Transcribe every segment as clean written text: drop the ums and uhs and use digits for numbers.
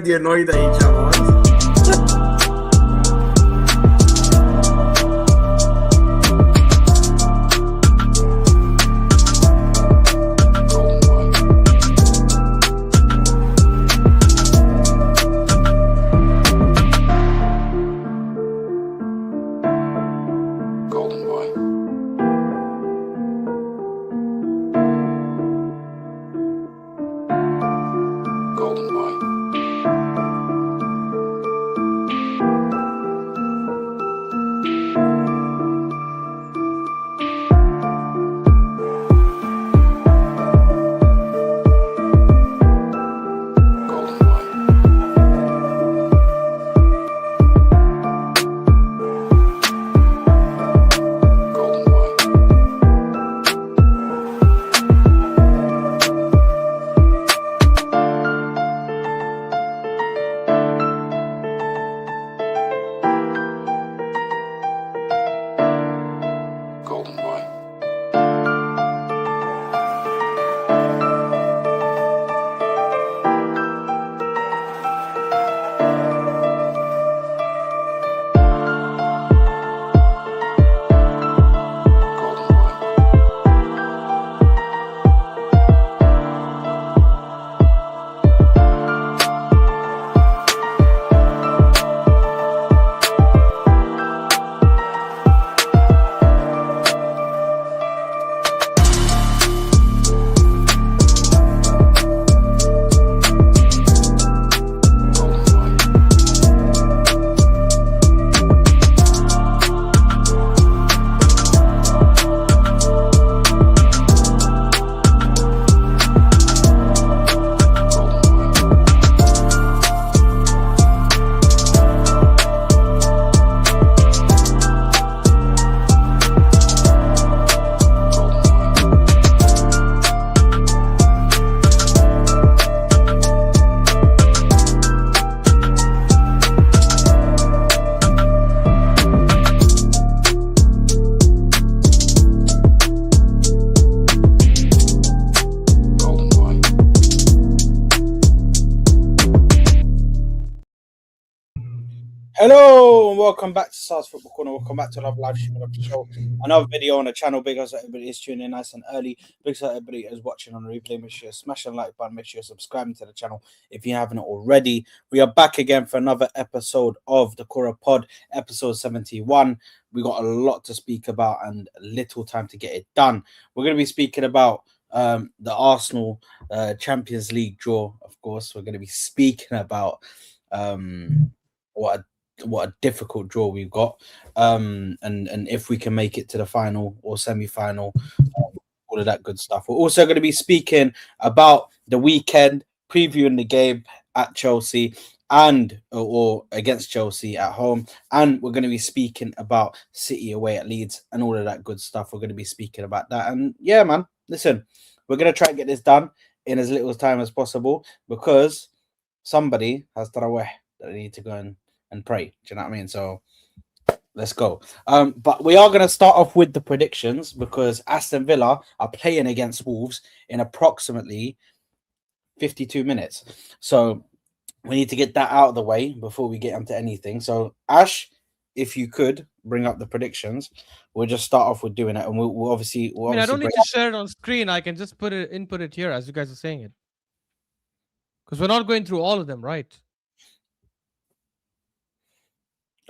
annoyed at each other. Hello and welcome back to Stars Football Corner. Welcome back to another live stream of the show. Another video on the channel. Big ups to everybody is tuning in nice and early. Big ups to everybody is watching on the replay. Make sure you smash the like button. Make sure you're subscribing to the channel if you haven't already. We are back again for another episode of the Koora Pod, episode 71. We got a lot to speak about and little time to get it done. We're going to be speaking about the Arsenal Champions League draw. Of course, we're going to be speaking about what a difficult draw we've got, and if we can make it to the final or semi-final, all of that good stuff. We're also going to be speaking about the weekend, previewing the game at Chelsea and or against Chelsea at home, and we're going to be speaking about City away at Leeds and all of that good stuff. We're going to be speaking about that, and yeah, man, listen, we're going to try and get this done in as little time as possible because somebody has tarawih that they need to go and pray. Do you know what I mean? So let's go. But we are going to start off with the predictions because Aston Villa are playing against Wolves in approximately 52 minutes. So we need to get that out of the way before we get into anything. So Ash, if you could bring up the predictions, we'll just start off with doing it, and we'll obviously. I don't need to share it on screen. I can just input it here as you guys are saying it, because we're not going through all of them, right?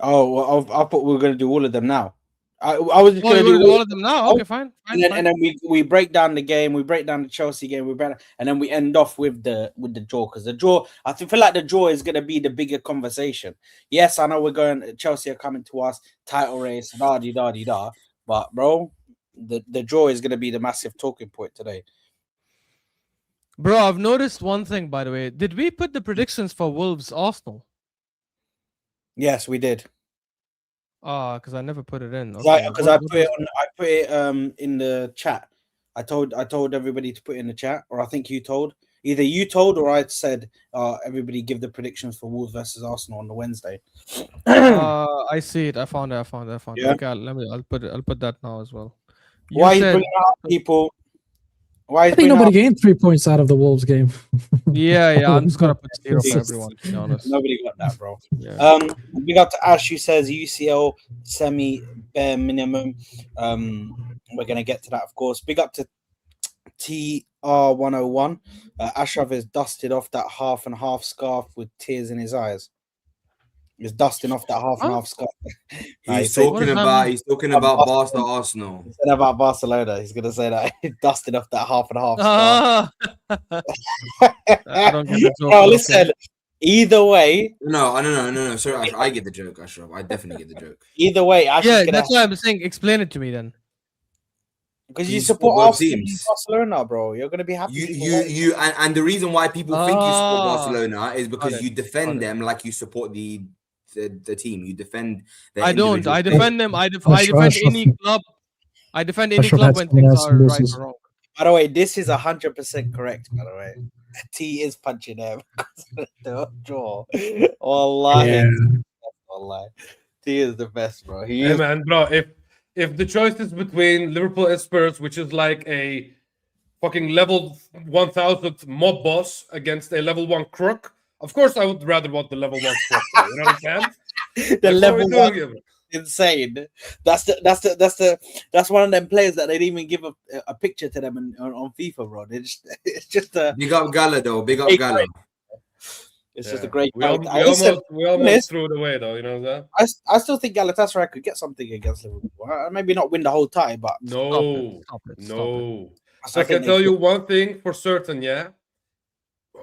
Oh, well, I thought we were going to do all of them now. I was just going to do all of them now. Okay, fine. And then we break down the game. We break down the Chelsea game. And then we end off with the draw, because the draw, I feel like the draw is going to be the bigger conversation. Yes, I know we're going. Chelsea are coming to us, title race, da. But bro, the draw is going to be the massive talking point today. Bro, I've noticed one thing, by the way. Did we put the predictions for Wolves Arsenal? Yes, we did. Because I never put it in. Because I put it in the chat. I told everybody to put it in the chat, or I think you told. Either you told or I said everybody give the predictions for Wolves versus Arsenal on the Wednesday. I see it. I found it. Yeah. Okay, I'll put that now as well. Why are you bringing out people? Why is I think Bruno nobody gained 3 points out of the Wolves game. Yeah. I'm just gonna put 0 for everyone. To be honest. Nobody got that, bro. Yeah. Big up to Ash who says UCL semi bare minimum. We're gonna get to that, of course. Big up to TR101. Ashraf is dusted off that half and half scarf with tears in his eyes. He's dusting off that half and half scarf. He's What talking does that about mean? he's talking about Barca Arsenal. He said about Barcelona. He's gonna say that he dusted off that half and half scarf. I don't get the joke. Bro, okay. listen. Either way, No. Sorry, I get the joke, Ashraf. I definitely get the joke. either way, Ash Yeah, is gonna that's why I'm saying. Explain it to me then. because you You support support both Arsenal and teams. Barcelona, bro. You're gonna be happy. And the reason why people think you support Ah. Barcelona is because Got it. you Got defend it. them like you support the team. You defend their I don't. individual I players. defend them. I defend Ashraf- any club. I defend any Ashraf club had when someone things else are right loses. or wrong. By the way, this is 100% correct. By the way, T is punching them because of the draw. Wallahi, wallahi. T is the best, bro. He Hey is man, bro, if the choice is between Liverpool and Spurs, which is like a fucking level 1000 mob boss against a level 1 crook, of course I would rather want the level 1 crook. Bro. You know what I'm saying? the Like, what are level we doing one here? insane. That's one of them players that they didn't even give a picture to them on FIFA, bro. It's just a Big up Gala though. Big up Hey, Gala. it's just a Yeah. great We, character. almost honest- threw it away though, you know what I'm saying? I still think Galatasaray could get something against Liverpool. Maybe not win the whole tie, but No, Stop it. no. still I can think tell they you could. one thing for certain, yeah.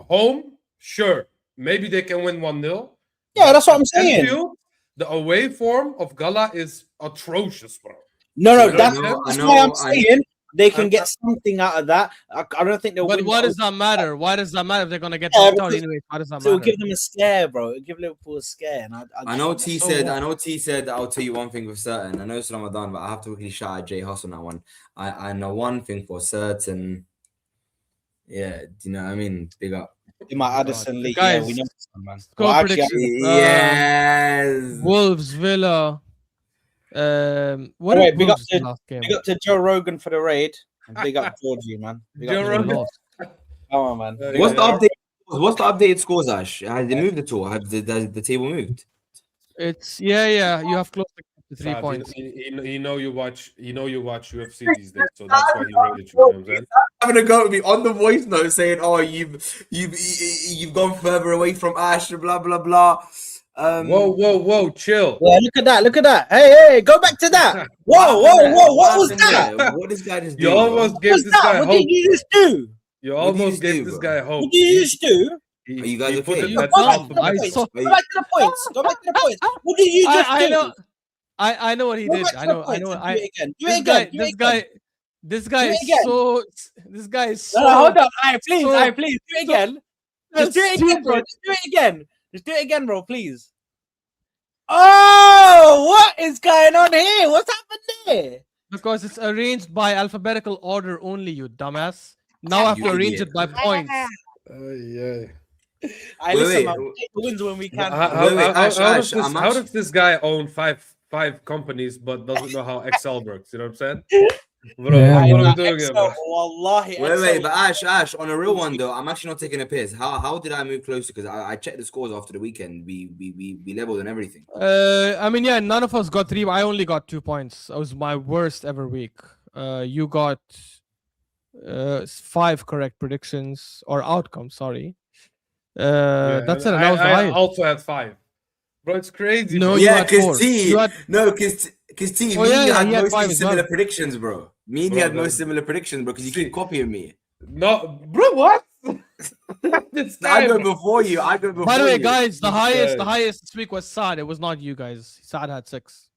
Home, sure. Maybe they can win 1-0. Yeah, that's what I'm saying. Anfield, the away form of Gala is atrocious, bro. No, I that's know, why I'm saying they can I'm- get something out of that. I don't think they'll But win. what the does that matter? Why does that matter if they're gonna get Yeah, knocked out because- anyway? Why does that So it'll matter? give them a scare, bro. It'll give Liverpool a scare. And I know T so said. what? I know T said. I'll tell you one thing for certain. I know it's Ramadan, but I have to quickly shout out Jay Huss on that one. I know one thing for certain. Yeah, do you know what I mean? Big up. In my Addison League, Guys, yeah, we know this one, man. Score Well, actually, prediction. Yes. Wolves, Villa. What Anyway, did big up Wolves to- do last game? big up to Joe Rogan for the raid. And big up Georgie, man. Big Joe up Rogan. Lost. Come on, man. Yeah, Big What's up- the update? What's the updated scores, Ash? Has it moved at all? Has the table moved? It's yeah. You have close to 3 Sav, points. you know you watch UFC these days, so that's why he rated you. You know what I'm saying? Having a go at me on the voice note saying, "Oh, you've gone further away from Ash," blah blah blah. Whoa, chill. Yeah, look at that. Look at that. Hey, go back to that. Whoa. What was happened that? there? What this guy just You do? almost What gave was this that? guy What hope. did you just do? You What did you almost do, gave this bro? guy hope. What did you just do? He, Are you guys he put okay? it at Go the back to alphabet. the I points. saw- Go back to the points. Go back to the points. What did you just I do? know. I know what he Go did. back to I the know. points and I. do it again. Do it This again. guy. Do it This again. guy. This guy Do it is again. so. This guy is so. No, hold on. All right, please. so- All right, please. Do it again. Just do it again, bro. stupid. Just do it again. Just do it again, bro, please. Oh, what is going on here? What's happened there? Because it's arranged by alphabetical order only, you dumbass. Now I have You to arrange idiot. it by points. I Wait, listen, wait. man. We take the wins when we can. Ash, How does this guy own five companies but doesn't know how Excel works? You know what I'm saying? Bro, Yeah, what man. are we doing here, bro? Wallahi, Wait, but Ash, on a real one though, I'm actually not taking a piss. How did I move closer? Because I checked the scores after the weekend. We leveled and everything. I mean, yeah, none of us got 3. I only got 2 points. That was my worst ever week. You got 5 correct predictions or outcomes. Sorry. That's it. I, That was the I highest. also had 5. Bro, it's crazy. No, bro. you Yeah, had 4. because T, You had- because T, Oh, me yeah, and you had he had mostly 5 as similar well. predictions, bro. Me and Bro, you had no. most similar predictions, bro. Because you keep copying me. No, bro, what? This I guy, go bro. before you. I go before By the way, you. guys, the Okay. highest this week was Saad. It was not you guys. Saad had 6.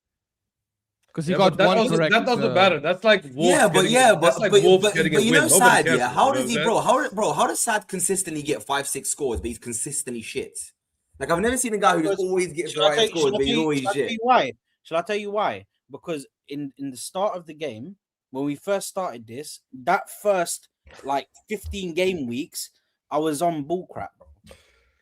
Because he Yeah, got but that 1 doesn't, correct. that doesn't matter. That's like Wolves That's like but, Wolves but, getting but a you win. know, Nobody Sad, cares, yeah. How you know does he, what I'm bro? How does Sad consistently get 5-6 scores, but he's consistently shit? Like I've never seen a guy who just always gets the right scores, but he's always shit. why? Shall I tell you why? Because in the start of the game, when we first started this, that first like 15 game weeks, I was on bullcrap, bro.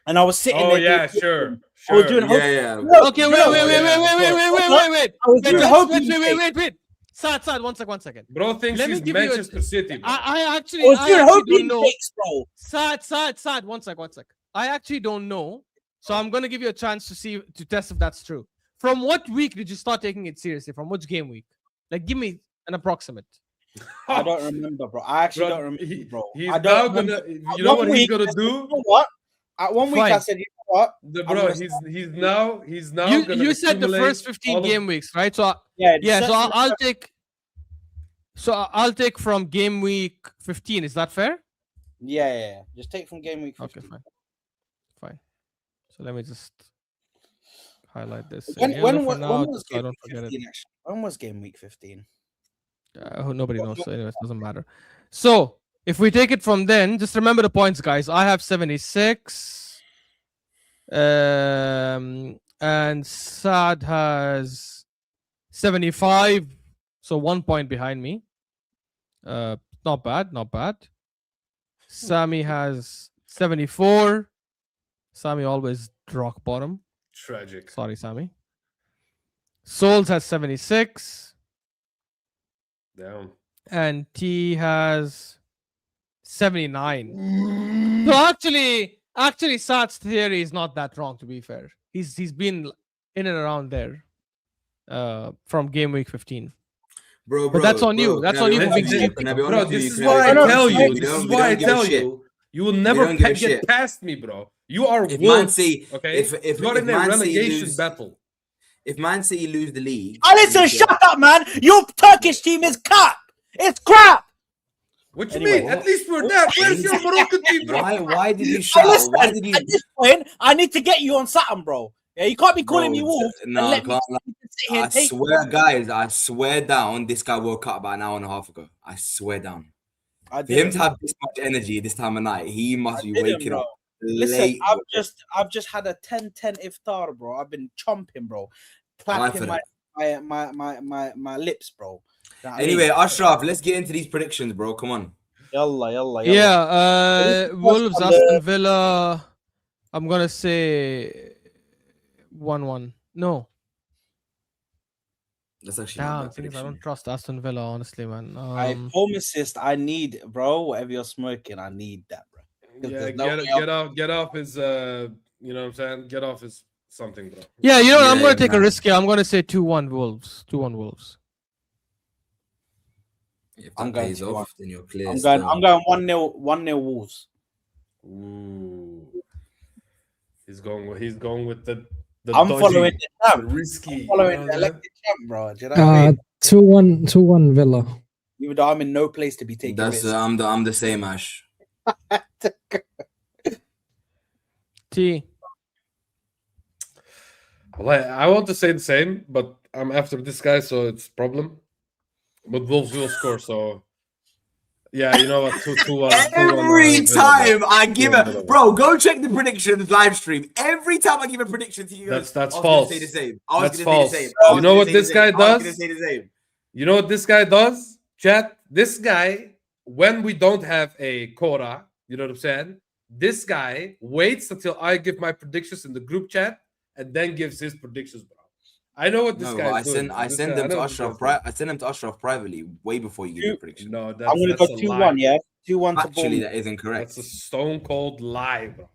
And I was sitting Oh there. yeah, doing- sure. I was doing Yeah, yeah. Okay, wait. I was Wait, doing wait, hoping wait. face. Sad, 1 second. Bro thinks Let me he's give you a- Manchester City. Bro. I actually, Oh, I dude, actually hope don't know. takes, bro. Sad. 1 sec. I actually don't know. So I'm gonna give you a chance to test if that's true. From what week did you start taking it seriously? From which game week? Like, give me an approximate. I don't remember, bro. I actually Bro, don't remember, bro. He's I don't now remember. gonna. At You know one what he's week, gonna I said, do? You know what? At one week, I Fine. said, you know what? Bro, gonna he's now You gonna you said the accumulate first 15 all of- game weeks, right? So Yeah, yeah, so second- I'll take. So I'll take from game week 15. Is that fair? Yeah. Just take from game week 15. Okay, fine. So let me just highlight this. When, in when, yellow for when, now, when was just so I game don't week forget it. 15, actually? When was game week 15? Nobody knows. So anyways, doesn't matter. So if we take it from then, just remember the points, guys. I have 76. And Sad has 75. So 1 point behind me. Not bad. Sami has 74. Sami always rock bottom. Tragic. Sorry, Sami. Souls has 76. Damn. And T has 79. So actually, Sad's theory is not that wrong. To be fair, he's been in and around there, from game week 15. Bro, But that's on you. That's on you for being stupid. Bro, this is why I tell you. This is why I tell you. You will never don't give a get shit. past me, bro. You are If Man wolves. City, Okay, if you're in a Man City relegation lose, battle. if Man City lose the league, Oh, listen, then shut up, man. Your Turkish team is crap. It's crap. What you Anyway, mean? At least we're there. Where's your Moroccan team, bro? Why did you Hey, shout? listen, Why did you? at this point, I need to get you on something, bro. Yeah, you can't be calling me Bro, wolf no, and I let me can't lie. sit here I and take swear, guys, I swear down, this guy woke up about an hour and a half ago. I swear down. I For him didn't, to have this much energy this time of night, he must be didn't, waking bro. up Listen, late. I've just had a 10-10 iftar, bro. I've been chomping, bro, Why clapping for my lips, bro. You know what I Anyway, mean? Ashraf, let's get into these predictions, bro. Come on. Yalla. Yeah, Wolves, on the- Aston Villa. I'm gonna say 1-1. No, That's actually damn. not a I bad think I prediction. don't trust Aston Villa, honestly, man. I home assist. I need, bro. Whatever you're smoking, I need that, bro. Yeah, there's no way get off his you know what I'm saying? Get off his something, bro. Yeah, you know what? I'm Yeah, gonna take a man. risk here. I'm gonna say 2-1 Wolves. 2-1 Wolves. If I'm that going pays to off, then you're clear. I'm still. going 1-0 Wolves. Ooh. He's going with the I'm dodgy, following the champ. risky. Following you know the what I'm saying? elected champ, bro. Do you know what I mean? 2-1 Villa. Even though I'm in no place to be taking That's risks. I'm the same, Ash. T. Well, I want to say the same, but I'm after this guy, so it's a problem. But Wolves will score, so yeah, you know what? 2-1. Every time I give Villa. a bro, go check the predictions live stream. Every time I give a prediction to you, That's I was gonna false. Say the same. I was That's gonna false. say the same. You know what this guy I was gonna does? say the same. You know what this guy does, chat? This guy, when we don't have a Koora, you know what I'm saying? This guy waits until I give my predictions in the group chat and then gives his predictions, bro. I know what this No, guy I is doing. send them to Ashraf. I send them to Ashraf privately way before you give your prediction. No, I'm gonna that's go a 2-1, lie. yeah? 2-1 to Actually, Bournemouth. that isn't correct. That's a stone cold lie, bro.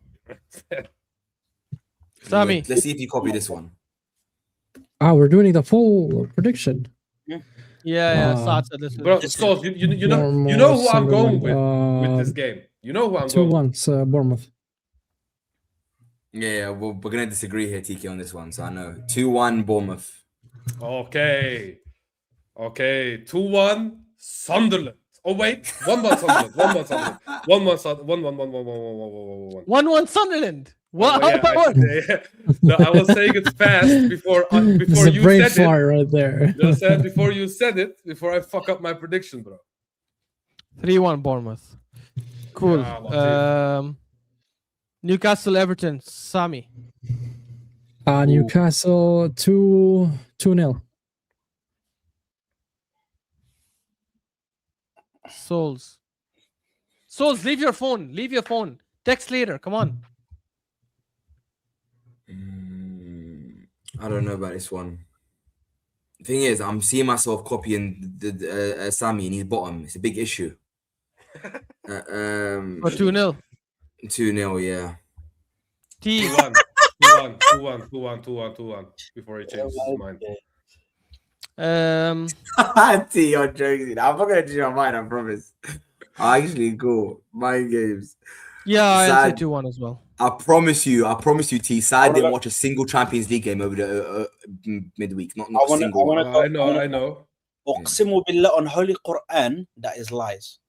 Sami. Wait, let's see if you copy this one. We're doing the full prediction. Yeah. Uh, Sad said this. Bro, Sauce, you know who I'm going with this game. You know who I'm going with. 2-1 Bournemouth. Yeah, we're gonna disagree here, TK, on this one. So I know 2-1 Bournemouth. Okay. 2-1 Sunderland. Oh wait, 1-1 Sunderland. 1-1 Sunderland. 1-1. 1-1 Sunderland. What? Oh, yeah, no, I was saying it fast before It's a you brain said it. fire right there. You know what I'm saying? Before you said it, before I fuck up my prediction, bro. 3-1 Bournemouth. Cool. Yeah, love Newcastle Everton. Sami. Newcastle 2-0. Souls, leave your phone. Leave your phone. Text later. Come on. I don't know about this one. Thing is, I'm seeing myself copying the Sami and he's bottom. It's a big issue. Or 2-0. 2-0, yeah. T. 2-1 before he changes his mind. T, you're joking. I'm not gonna change my mind, I promise. Actually, cool. Mind games. Yeah, I'll Sad. say 2-1 as well. I promise you, T. Sad didn't watch a single Champions League game over the midweek. Not a single one. I know. Uqsimu billah on Holy Quran, that is lies.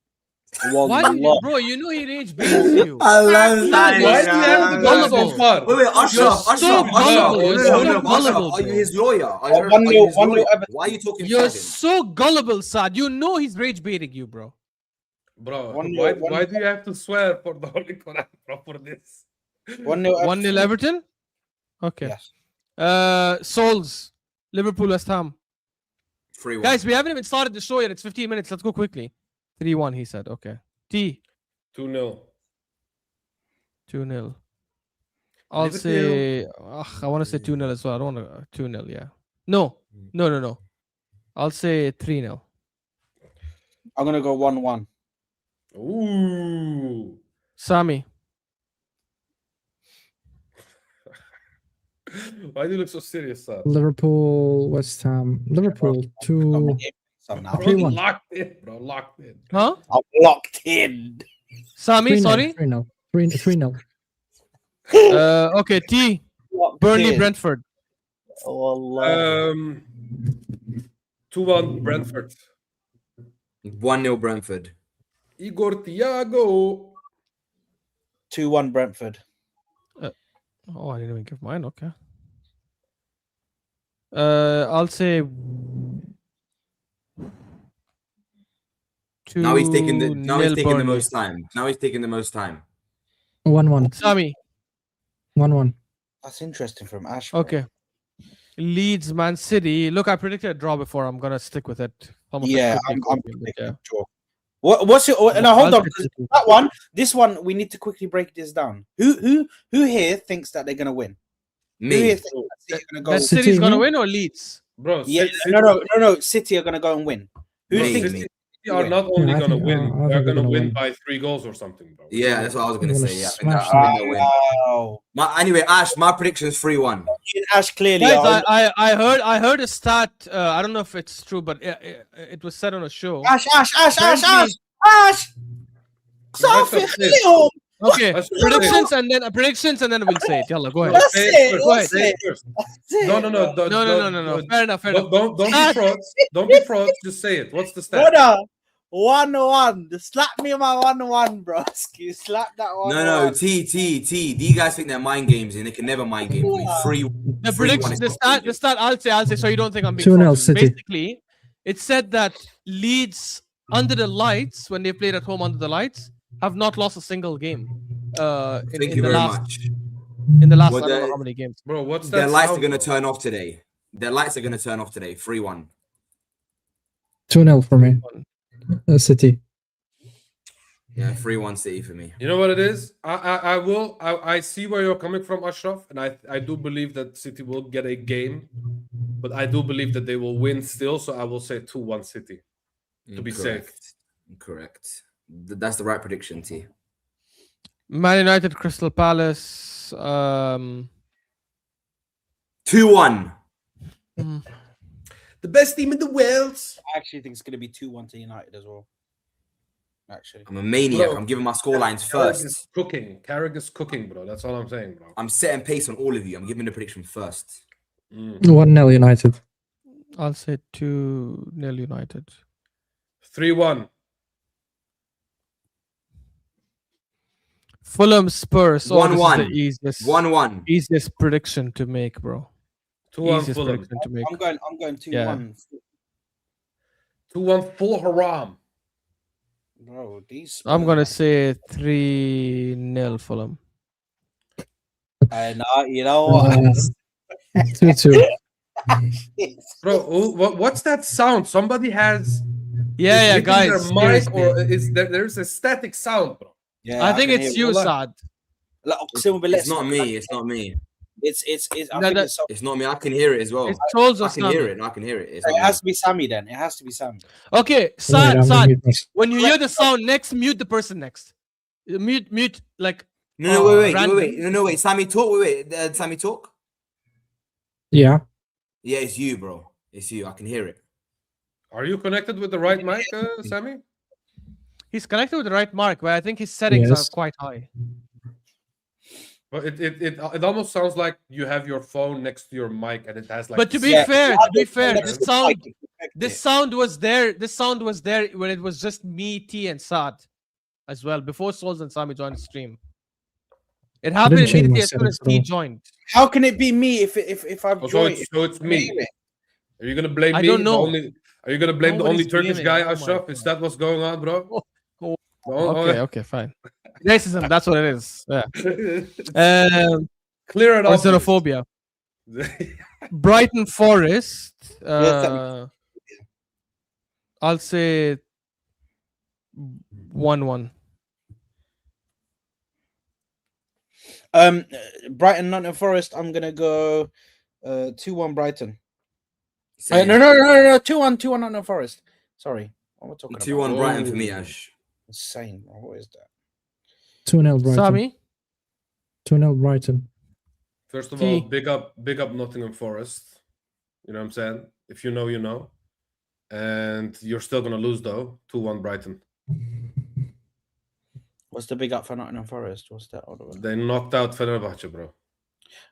Why, bro? You know he rage baits you. I love that. Why do you have to go so far? Wait, Ashraf. Gullible, Are you bro. his lawyer? Why are you talking You're to him? so gullible, Sad. You know he's rage baiting you, bro. Bro, One why nil, do you have to swear for the Holy Quran, bro, for this? 1-0 Everton. Okay. Yes. Souls, Liverpool, West Ham. 3-1. Guys, we haven't even started the show yet. It's 15 minutes. Let's go quickly. 3-1, he said. Okay. T. 2-0. 2-0. I'll Liverpool. say. I want to say 2-0 as well. I don't want to. 2-0, yeah. No. I'll say 3-0. I'm gonna go 1-1. Ooh. Sami. Why do you look so serious, sir? Liverpool, West Ham. Liverpool 2. Somehow. 3-1. Locked in, bro. Locked in. Huh? I'm locked in. Sami, sorry. 3-0. 3-0. Okay, T. Burnley, Brentford. Oh, Allah. 2-1 Brentford. 1-0 Brentford. Igor Thiago. 2-1 Brentford. Oh, I didn't even give mine. Okay. I'll say. Now he's taking the 2-0 most time. 1-1. Sami. 1-1. That's interesting from Ash. Okay. Leeds, Man City. Look, I predicted a draw before. I'm gonna stick with it. Almost Yeah, like I'm 50, but yeah. sure. What's it? Now hold I'll on. say 2-2. That one, this one, we need to quickly break this down. Who here thinks that they're gonna win? Who here Me. thinks that City are gonna go? That City City's gonna win? win or Leeds? Bro, Yeah, City, no. City are gonna go and win. Who Me. thinks? City are not only Yeah, I gonna think- win, I think they're they're gonna gonna win win. by 3 goals or something, bro. Yeah, that's what I was gonna I'm gonna say. Yeah, smash they'll win. Wow. Anyway, Ash, my prediction is 3-1. Ash clearly. Guys, I heard a stat. I don't know if it's true, but it was said on a show. Ash. That's Sophie, it. Leo. Okay, That's predictions and then we'll say it. Yalla, go ahead. That's Say it. first, That's say it. first. No. No. Fair enough. Don't be frauds. Don't be frauds. Just say it. What's the stat? Brother, 1-1. Slap me my 1-1, bro. You slap that one. No. T. These guys think they're mind games and they can never mind game me. 3. The 3-1 predictions, is the not stat. I'll say. So you don't think I'm being 2-0 fraudulent. City. Basically, it said that Leeds under the lights, when they played at home under the lights, have not lost a single game. Thank you very much. In the last, Well, I don't know how many games. Bro, what's that? Their lights are sound, going to bro? turn off today. 3-1. 2-0 for me. City. Yeah, 3-1 City for me. You know what it is? I see where you're coming from, Ashraf, and I do believe that City will get a game, but I do believe that they will win still. So I will say 2-1 City to be safe. Correct. That's the right prediction, T. Man United, Crystal Palace. 2-1. The best team in the world. I actually think it's going to be 2-1 to United as well. Actually. I'm a maniac. Bro, I'm giving my scorelines Carrick first. is cooking. Carrick is cooking, bro. That's all I'm saying, bro. I'm setting pace on all of you. I'm giving the prediction first. 1-0 United. I'll say 2-0 United. 3-1. Fulham Spurs. Oh, this is 1-1. the easiest, 1-1. easiest prediction to make, bro. 2-1 Easiest Fulham. prediction to make. I'm going 2-1. Yeah. 2-1 full haram. Bro, these. I'm gonna say 3-0 Fulham. And you know what? 2-2. Bro, what's that sound? Somebody has Yeah, hitting guys. their mic, seriously. or is there's a static sound, bro. Yeah, I think can it's hear you, it. Saad. Like, Oqsim billah, It's not me. It's not me. I No, think that- it's so, It's not me. I can hear it as well. It's trolls or I can hear Sami. it. No, I can hear it. It's it not has me. to be Sami then. It has to be Sami. Okay, Wait, Saad, I'm gonna Saad. mute myself. When you hear the sound next, mute the person next. Mute like No, wait. random. No, wait. Sammy, talk. Wait. Sammy, talk. Yeah. Yeah, it's you, bro. It's you. I can hear it. Are you connected with the right mic, Sammy? He's connected with the right mark, but I think his settings Yes. are quite high. But it almost sounds like you have your phone next to your mic and it has like. But to be Yeah, fair, Let's the sound this sound was there. This sound was there when it was just me, T, and Saad as well before Souls and Sami joined the stream. It happened didn't change my immediately as soon as settings T at all. joined. How can it be me if I've Oh, joined? so it's me. Are you gonna blame I me? don't know. Are you gonna blame the only Nobody's Turkish blaming. guy, Oh my Ashraf? Is that what's going on, bro? Oh, The Okay, fine. Racism, that's what it is. Yeah. Clear it Or up. xenophobia. Brighton Forest. I'll say 1-1. Brighton, Nottingham Forest. I'm gonna go 2-1 Brighton. Same. No, 2-1 Nottingham Forest. Sorry, what am I talking 2-1 about? Brighton for me, Ash. Insane. Bro. What is that? 2-0 Brighton. Sami? 2-0 Brighton. First of T. all, big up Nottingham Forest. You know what I'm saying? If you know, you know. And you're still gonna lose though. 2-1 Brighton. What's the big up for Nottingham Forest? What's that? They knocked out Fenerbahce, bro.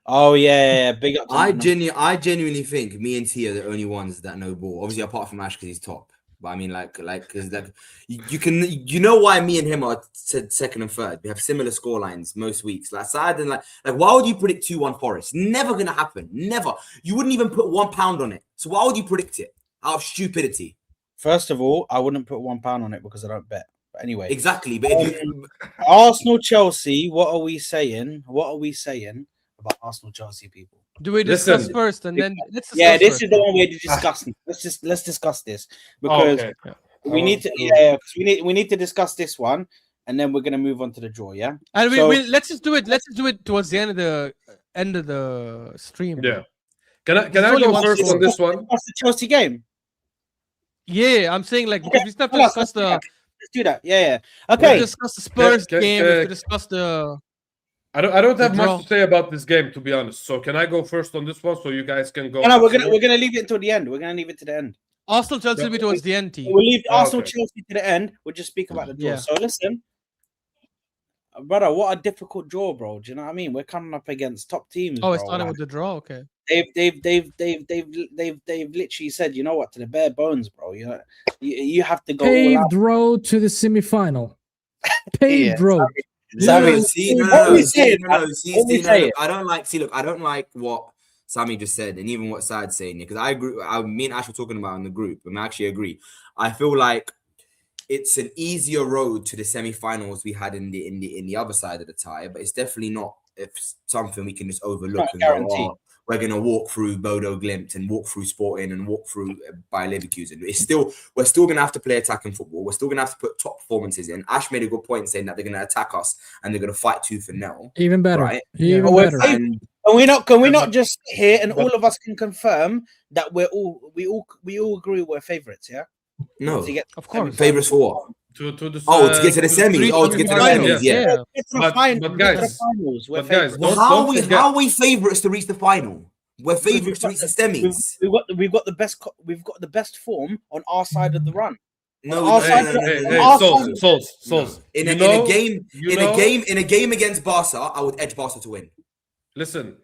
Oh yeah, big up. To I Nottingham. genuinely think me and T are the only ones that know ball. Obviously, apart from Ash because he's top. But I mean, because you know why me and him are second and third. We have similar score lines most weeks. Like Saad and like why would you predict 2-1 Forest? Never gonna happen. Never. You wouldn't even put £1 on it. So why would you predict it? Out of stupidity. First of all, I wouldn't put £1 on it because I don't bet. But anyway, Exactly. But if you, Arsenal Chelsea. What are we saying? What are we saying about Arsenal Chelsea people? Do we discuss Listen. first and then let's discuss Yeah, this first. is the one we're discussing. Let's discuss this because Okay. we need to. Yeah, because we need to discuss this one, and then we're gonna move on to the draw. Yeah. And So- let's just do it towards the end of the stream. Yeah. Can I There's only go one first score. on this one? What's the Chelsea game? Yeah, I'm saying like because we still have to Okay, discuss the Let's do that. Yeah. we have to Okay. discuss the Spurs Can- game. We have to discuss the I don't have draw. much to say about this game, to be honest. So can I go first on this one so you guys can go? No, we're gonna leave it until the end. We're gonna leave it to the end. Arsenal Chelsea will be towards the end. T. We'll leave Oh, Arsenal okay. Chelsea to the end. We'll just speak about the draw. Yeah. So listen, brother, what a difficult draw, bro. Do you know what I mean? We're coming up against top teams. Oh, it's bro. starting Like, with the draw. Okay. they've literally said, you know what, to the bare bones, bro. You have to go all Paved out. road to the semi-final. Paved Yeah, road. Sammy, see, what no, we see, saying, no, man? no, see, What we see, no, saying? look, I don't like what Sammy just said, and even what Saad's saying. Because I agree. Me and Ash were talking about in the group, and I actually agree. I feel like it's an easier road to the semi-finals we had in the other side of the tie, but it's definitely not something we can just overlook Not and go, guaranteed. oh, we're gonna walk through Bodo Glimt and walk through Sporting and walk through Bayer Leverkusen. We're still gonna have to play attacking football. We're still gonna have to put top performances in. Ash made a good point saying that they're gonna attack us and they're gonna fight tooth and nail. Even better. Right. Even But we're better. paved- And Can we not just sit here and but- all of us can confirm that we all agree we're favorites, yeah? no, To get Of course. favorites for what? To the To get to the semis. Three Oh, to get to the finals, semis. Yeah. Get to the But finals, we're guys, favorites. don't- How forget- are we favorites to reach the final? We're favorites to reach the semis. We've got the best form on our side of the run. No, Our no, side- no, no, no, Hey, no. Souls. In You a know- game you in know- a game against Barca, I would edge Barca to win. Listen,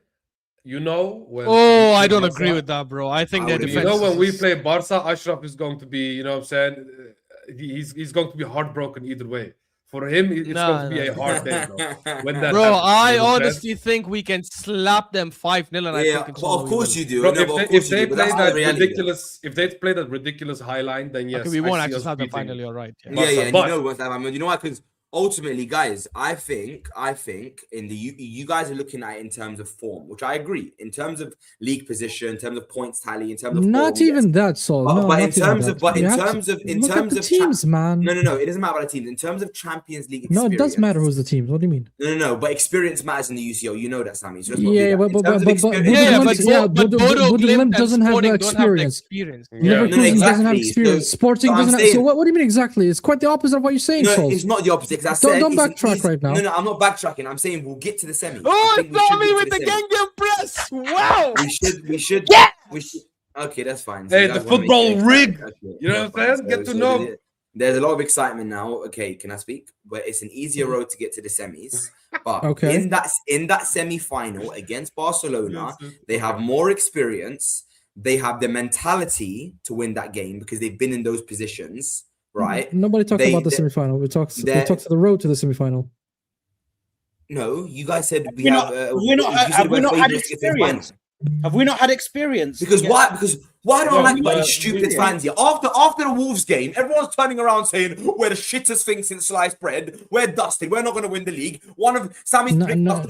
you know when. Oh, we I play don't Barca- agree with that, bro. I think I their would- defense. You know when we is- play Barca, Ashraf is going to be, you know what I'm saying? He's going to be heartbroken either way. For him, it's going to be a hard day, bro. When that Bro, happens, I you know what I'm saying? honestly think we can slap them 5-0, and I Yeah, think well, of course you do. Bro, No, but of if course they you do. But play that's that the reality. ridiculous, if they play that ridiculous high line, then yes, Okay, we I won't see actually us slap them beating- finally. You're right. Yeah. Yeah, yeah. And But- you know what's that? I mean, you know why? Because ultimately, guys, I think in the you guys are looking at it in terms of form, which I agree. In terms of league position, in terms of points tally, in terms of Not form, even yes. that, Sol. But, No, but not in terms even of that. but You in have to terms of in look at terms the of teams, man. no, it doesn't matter about the teams. In terms of Champions League No, experience, it does matter who's the teams. What do you mean? No, but experience matters in the UCL. You know that, Sammy. So let's not do Yeah, that. but In terms of experience, Yeah, Bodo but Glimt Glimt and doesn't have the Sporting don't have the experience. experience. Yeah. Leverkusen No, exactly. doesn't have experience. So Sporting I'm doesn't have. saying- So what do you mean exactly? It's quite the opposite of what you're saying, No, Sol. it's not the opposite. Because I said Don't it's an backtrack easy- right now. No, I'm not backtracking. I'm saying we'll get to the semis. I Oh, think we should Sami get to with the semis. Genghis press! Wow! We should. Okay, that's fine. Hey, you the guys wanna make football it rig. exciting. Okay, You know that's what I'm saying? fine. Get to know. There's a lot of excitement now. Okay, can I speak? But it's an easier road to get to the semis. But Okay. in that semi-final against Barcelona, they have more experience. They have the mentality to win that game because they've been in those positions, right? Nobody talked about the semifinal. We talked to the road to the semifinal. No, you guys said we Have have. we not had experience? Have we not had experience? Because why? Because why don't I like No, these stupid fans here? After the Wolves game, everyone's turning around saying we're the shittest thing since sliced bread. We're dusted. We're not going to win the league. One of Sammy's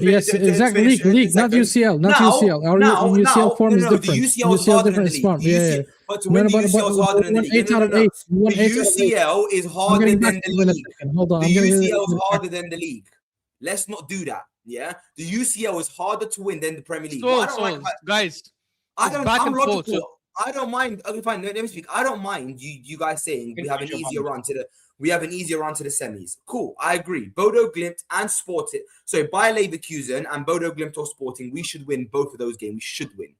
Yes, exactly. League, not UCL, not UCL. Our UCL form is different. The UCL is harder than the league. Yeah. But to win the UCL is harder than the league. The UCL is harder than the league. Hold on. The UCL is harder than the league. Let's not do that. Yeah, the UCL is harder to win than the Premier League. Guys, I'm logical. So I don't mind. Okay, fine. Let me speak. I don't mind you guys saying we have an easier run to the semis. Cool. I agree. Bodo Glimt and Sporting. So by Leverkusen and Bodo Glimt or Sporting, we should win both of those games. We should win.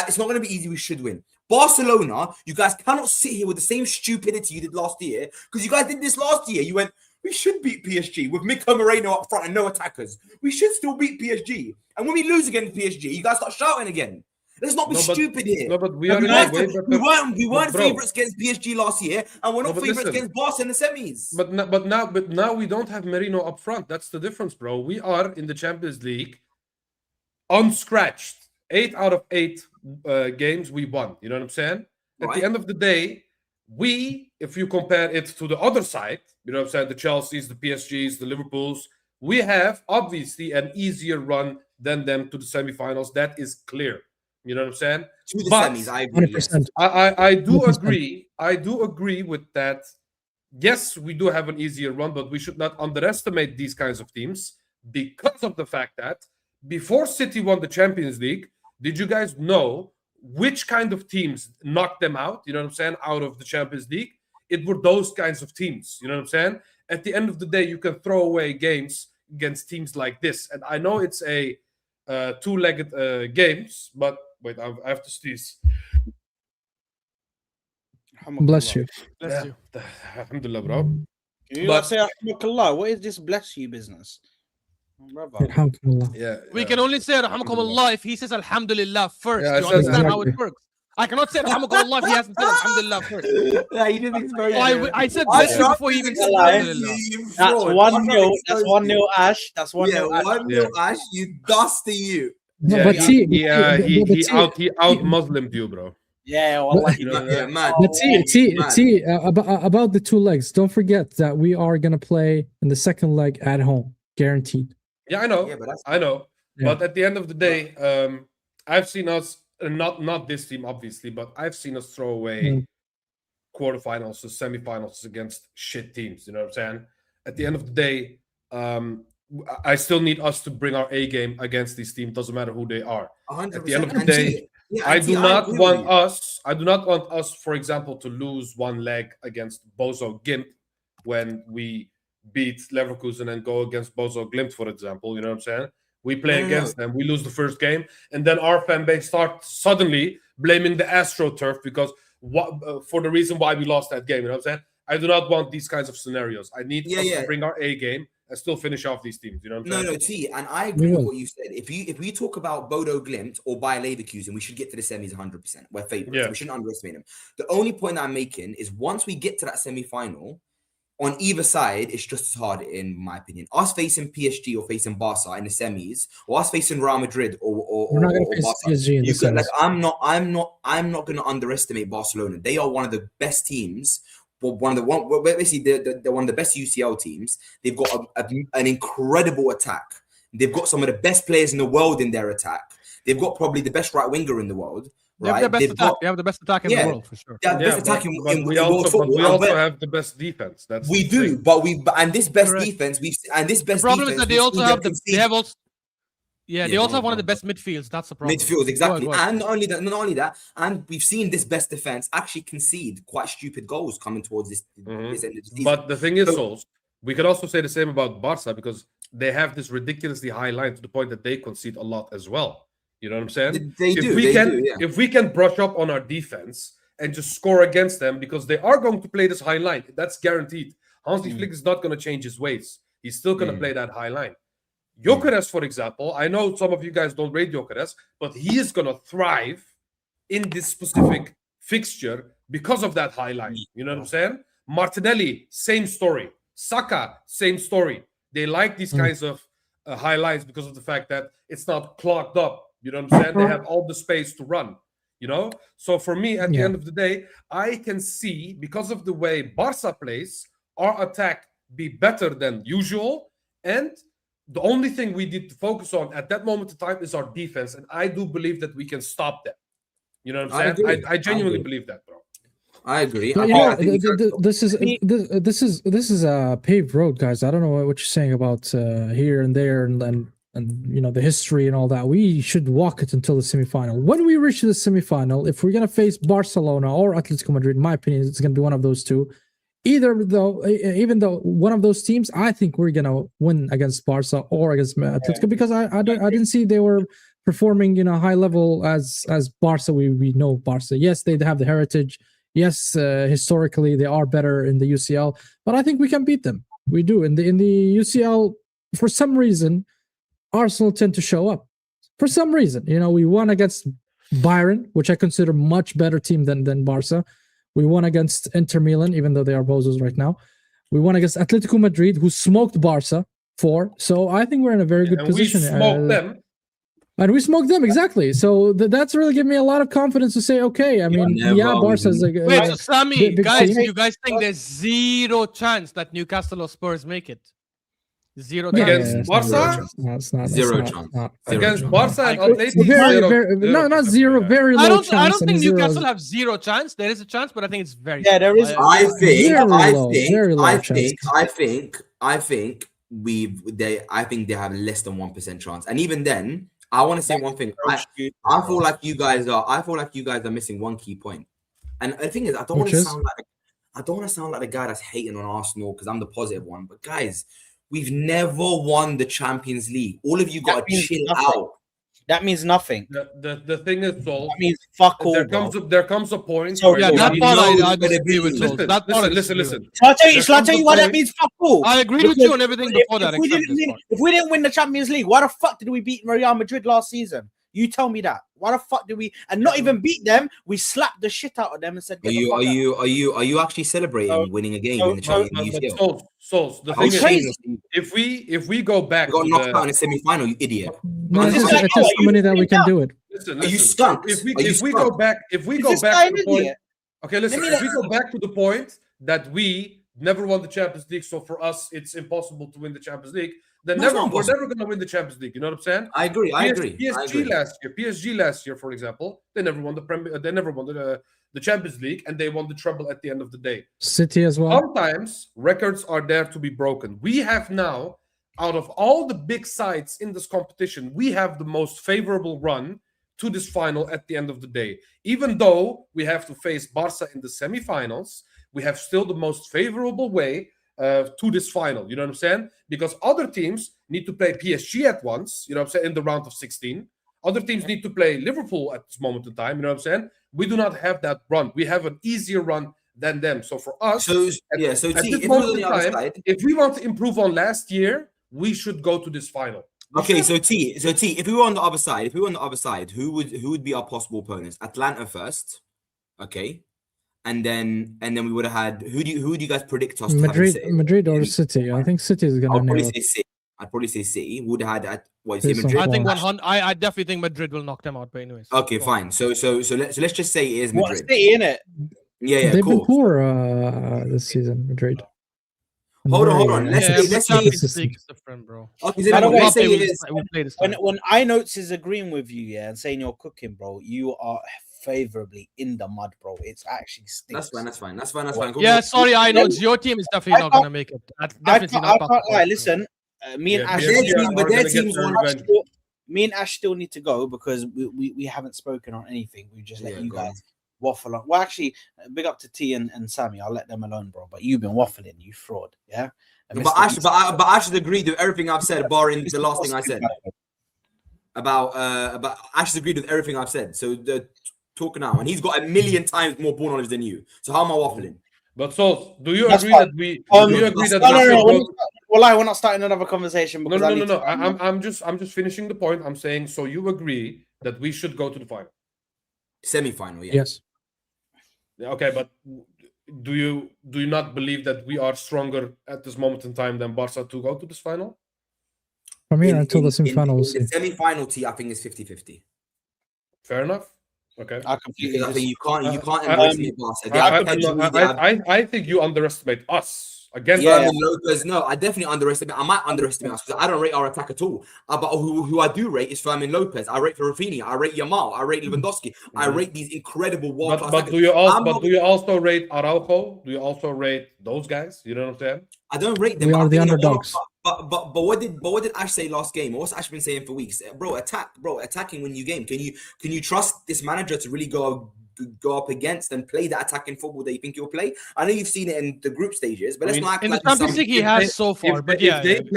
It's not going to be easy. We should win. Barcelona, you guys cannot sit here with the same stupidity you did last year because you guys did this last year. You went, we should beat PSG with Mika Moreno up front and no attackers. We should still beat PSG. And when we lose against PSG, you guys start shouting again. Let's not be stupid here. No, but we weren't favourites against PSG last year, and we're not favourites against Barca in the semis. But now we don't have Merino up front. That's the difference, bro. We are in the Champions League unscratched. 8 out of 8 games we won. You know what I'm saying? At the end of the day, if you compare it to the other side, you know what I'm saying, the Chelseas, the PSGs, the Liverpools, we have obviously an easier run than them to the semifinals. That is clear. You know what I'm saying? To the semis, I agree. 100%. I do 100%. agree. I do agree with that. Yes, we do have an easier run, but we should not underestimate these kinds of teams because of the fact that before City won the Champions League, did you guys know which kind of teams knocked them out? You know what I'm saying? Out of the Champions League, it were those kinds of teams. You know what I'm saying? At the end of the day, you can throw away games against teams like this. And I know it's a two-legged games, but wait, I have to sneeze. Bless you. bless you. Alhamdulillah, bro. You But- say Alhamdulillah. What is this bless you business? Brother. Alhamdulillah. Yeah. We can only say Rahmakumullah if he says Alhamdulillah first. Yeah, I you said understand how exactly. it works? I cannot say Rahmakumullah if he hasn't said Alhamdulillah first. Yeah, you did this very I said bless you before he even said Alhamdulillah. That's 1-0. That's 1-0 Ash. That's 1-0 Yeah, Ash. 1-0 Ash. You dusty you. No, Yeah, but see, he out Muslimed you, bro. Yeah, well, You know, Yeah, man. But Man. about the 2 legs, don't forget that we are gonna play in the second leg at home, guaranteed. Yeah, I know. Yeah, but that's I know. Yeah. But at the end of the day, I've seen us not this team obviously, but I've seen us throw away quarterfinals to semifinals against shit teams. You know what I'm saying? At the end of the day, I still need us to bring our A game against these teams. Doesn't matter who they are. 100%. At the end of the And day, see, yeah, I and see, do not agree with want you. us. I do not want us, for example, to lose one leg against Bozo Gimp when we beat Leverkusen and go against Bozo Glimt, for example. You know what I'm saying? We play No. against them, we lose the first game, and then our fan base starts suddenly blaming the AstroTurf because for the reason why we lost that game. You know what I'm saying? I do not want these kinds of scenarios. I need us to bring our A game and still finish off these teams. You know what I'm saying? No, T, and I agree with what you said. If we talk about Bodo Glimt or Bayer Leverkusen, we should get to the semis 100%. We're favorites. Yeah. We shouldn't underestimate them. The only point that I'm making is once we get to that semi-final, on either side, it's just as hard, in my opinion. Us facing PSG or facing Barca in the semis, or us facing Real Madrid We're not going to face Barca. PSG in the semis. I'm not going to underestimate Barcelona. They are one of the best teams basically they're one of the best UCL teams. They've got an incredible attack. They've got some of the best players in the world in their attack. They've got probably the best right winger in the world. They have Right? the best attack. They have the best attack in the world for sure. They have the best attack in we world also, football. we also have the best defense. That's We the do, thing. but this best Correct. defense, the problem is that they also have they have also Yeah, they also go have one on, of the best midfields. That's the problem. midfields, exactly. Go ahead. And not only that, and we've seen this best defense actually concede quite stupid goals coming towards this end of the season. But the thing is, So- Souls, we could also say the same about Barca because they have this ridiculously high line to the point that they concede a lot as well. You know what I'm saying? They if do, we they can, do, yeah. if we can brush up on our defense and just score against them because they are going to play this high line, that's guaranteed. Hansi Flick is not going to change his ways. He's still going to play that high line. Gyokeres, for example, I know some of you guys don't rate Gyokeres, but he is going to thrive in this specific fixture because of that high line. You know what I'm saying? Martinelli, same story. Saka, same story. They like these kinds of high lines because of the fact that it's not clogged up. You know what I'm saying? They have all the space to run. You know? So for me, at the end of the day, I can see, because of the way Barca plays, our attack be better than usual. And the only thing we need to focus on at that moment in time is our defense. And I do believe that we can stop them. You know what I'm saying? I genuinely believe that, bro. I agree. But, this is a paved road, guys. I don't know what you're saying about here and there and you know the history and all that. We should walk it until the semifinal. When we reach the semifinal, if we're gonna face Barcelona or Atletico Madrid, in my opinion, it's gonna be one of those two. Even though one of those teams, I think we're gonna win against Barca or against Atletico because I didn't see they were performing high level as Barca. We know Barca. Yes, they have the heritage. Yes, historically they are better in the UCL, but I think we can beat them. We do in the UCL. For some reason, Arsenal tend to show up. For some reason, we won against Bayern, which I consider much better team than Barca. We won against Inter Milan, even though they are bozos right now. We won against Atletico Madrid, who smoked Barca 4. So I think we're in a very good position. We smoked them. And we smoked them, exactly. So that's really given me a lot of confidence to say, okay, I mean, Barca's a Wait, so Sami, big guys, team. you guys think there's zero chance that Newcastle or Spurs make it? Zero Yeah, chance. Against it's Barca? not Zero chance. Against Barca and Atleti? Not zero, very low I don't chance. think and zero Newcastle have zero chance. There is a chance, but I think it's very there is. I think they have less than 1% chance. And even then, I want to say one thing. I feel like you guys are missing one key point. And the thing is, I don't want to sound like the guy that's hating on Arsenal because I'm the positive one. But guys, we've never won the Champions League. All of you got to chill out. That means nothing. The thing is, Sol, That means fuck all. there comes a point. So, where Yeah, you that need- part know I it's gonna disagree be- with. Sol. That part I disagree Listen. with. Shall I tell There you comes why a that point- means fuck all? I agree with you on everything before that. If we except this didn't part. if we didn't win the Champions League, why the fuck did we beat Real Madrid last season? You tell me that. Why the fuck did we? And not even beat them. We slapped the shit out of them and said, Are you actually celebrating winning a game in the Champions League? Souls, the thing is, if we go back, We got to knocked the- out in the semi-final, you idiot. No, it's just so many that we can do it. Listen, Are you stuck? If we Are you go stuck? back, to the point, okay, listen. If we go back to the point that we never won the Champions League, so for us it's impossible to win the Champions League. Then No, it's not we're impossible. never going to win the Champions League. You know what I'm saying? I agree. PSG last year, for example, they never won the Champions League, and they won the treble at the end of the day. City as well. Sometimes records are there to be broken. We have now, out of all the big sides in this competition, we have the most favorable run to this final at the end of the day. Even though we have to face Barca in the semifinals, we have still the most favorable way to this final. You know what I'm saying? Because other teams need to play PSG at once, you know what I'm saying, in the round of 16. Other teams need to play Liverpool at this moment in time, you know what I'm saying? We do not have that run. We have an easier run than them. So for us, if we want to improve on last year, we should go to this final. Okay, so T, if we were on the other side, who would be our possible opponents? Atlanta first, okay, and then we would have had who do you guys predict us to have in City? Madrid or City? I think City is gonna. I'd probably say City. Would have had what Based is on Madrid? I think form. 100. I definitely think Madrid will knock them out. But anyways. Okay, fine. So let's just say it is What Madrid. city in it? Yeah, They've been cool. poor this season, Madrid. Hold on. Let's Yeah, say, but let's say Champions it's, League is different, bro. okay, By the way, let's say it Mbappe is. will play this time. when I notes is agreeing with you, yeah, and saying you're cooking, bro, you are favorably in the mud, bro. It's actually stinks. That's fine. Yeah, sorry, I know your team is definitely not gonna make it. That's definitely not I can't possible. lie. Listen, me and Yeah, Ash, PSG but are their gonna get team's their won. revenge. me and Ash still need to go because we haven't spoken on anything. We just let Yeah, you go on. guys waffle on. Well, actually, big up to T and Sammy. I'll let them alone, bro. But you've been waffling, you fraud. Yeah. And But Mr. I should agree with everything I've said, barring the last thing I said about I should agree with everything I've said. So talk now, and he's got a million times more ball knowledge than you. So how am I waffling? But so, do you That's agree fine. that we? No, Do you agree that no, we should no. go? Well, we're not starting another conversation No, because no, I no, need no, to. no. I'm just finishing the point. I'm saying. So you agree that we should go to the final? Semi-final, yeah. Yes. Yeah, okay, but do you not believe that we are stronger at this moment in time than Barca to go to this final? From here until the semi-final, we'll in the see. semi-final, I think is 50-50. Fair enough. Okay. I completely. Because I think you can't I- underestimate Barca. I think you underestimate us against. Yeah. Fermin Lopez, no, I definitely underestimate. I might underestimate us because I don't rate our attack at all. But who I do rate is Fermin Lopez. I rate Rafinha. I rate Yamal. I rate Lewandowski. I rate these incredible world class. But do you also rate Araujo? Do you also rate those guys? You know what I'm saying? I don't rate them. We but I are the think underdogs. But what did Ash say last game? What's Ash been saying for weeks? Attacking when you game. Can you trust this manager to really go up against and play that attacking football that you think you'll play? I know you've seen it in the group stages, but let's not act in the like Champions League he has so far. But yeah, if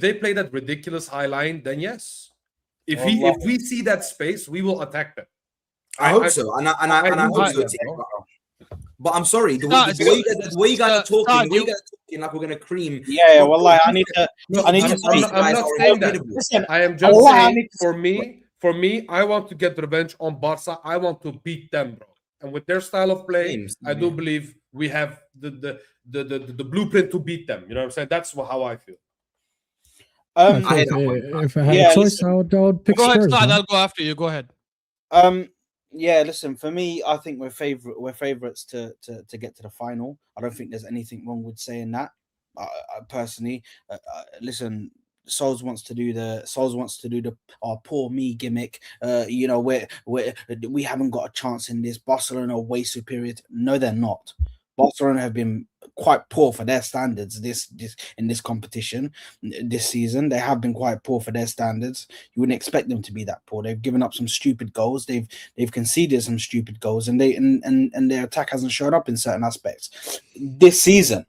they play that ridiculous high line, then yes. If we see that space, we will attack them. I hope so, and I hope so. But I'm sorry, the way you guys are talking, like we're gonna cream. Yeah, well, like I need to. I'm not saying that. Listen, I am just saying for me, I want to get revenge on Barca. I want to beat them, bro. And with their style of play, I do believe we have the blueprint to beat them. You know what I'm saying? That's how I feel. If I had a choice, I would pick go Spurs. Ahead, I'll go after you. Go ahead. Yeah, listen, for me, I think we're favorites to get to the final. I don't think there's anything wrong with saying that. Personally, listen, Souls wants to do the poor me gimmick. You know, we haven't got a chance in this. Barcelona are way superior. No, they're not. Barcelona have been quite poor for their standards in this competition this season. They have been quite poor for their standards. You wouldn't expect them to be that poor. They've given up some stupid goals. They've conceded some stupid goals, and their attack hasn't shown up in certain aspects this season.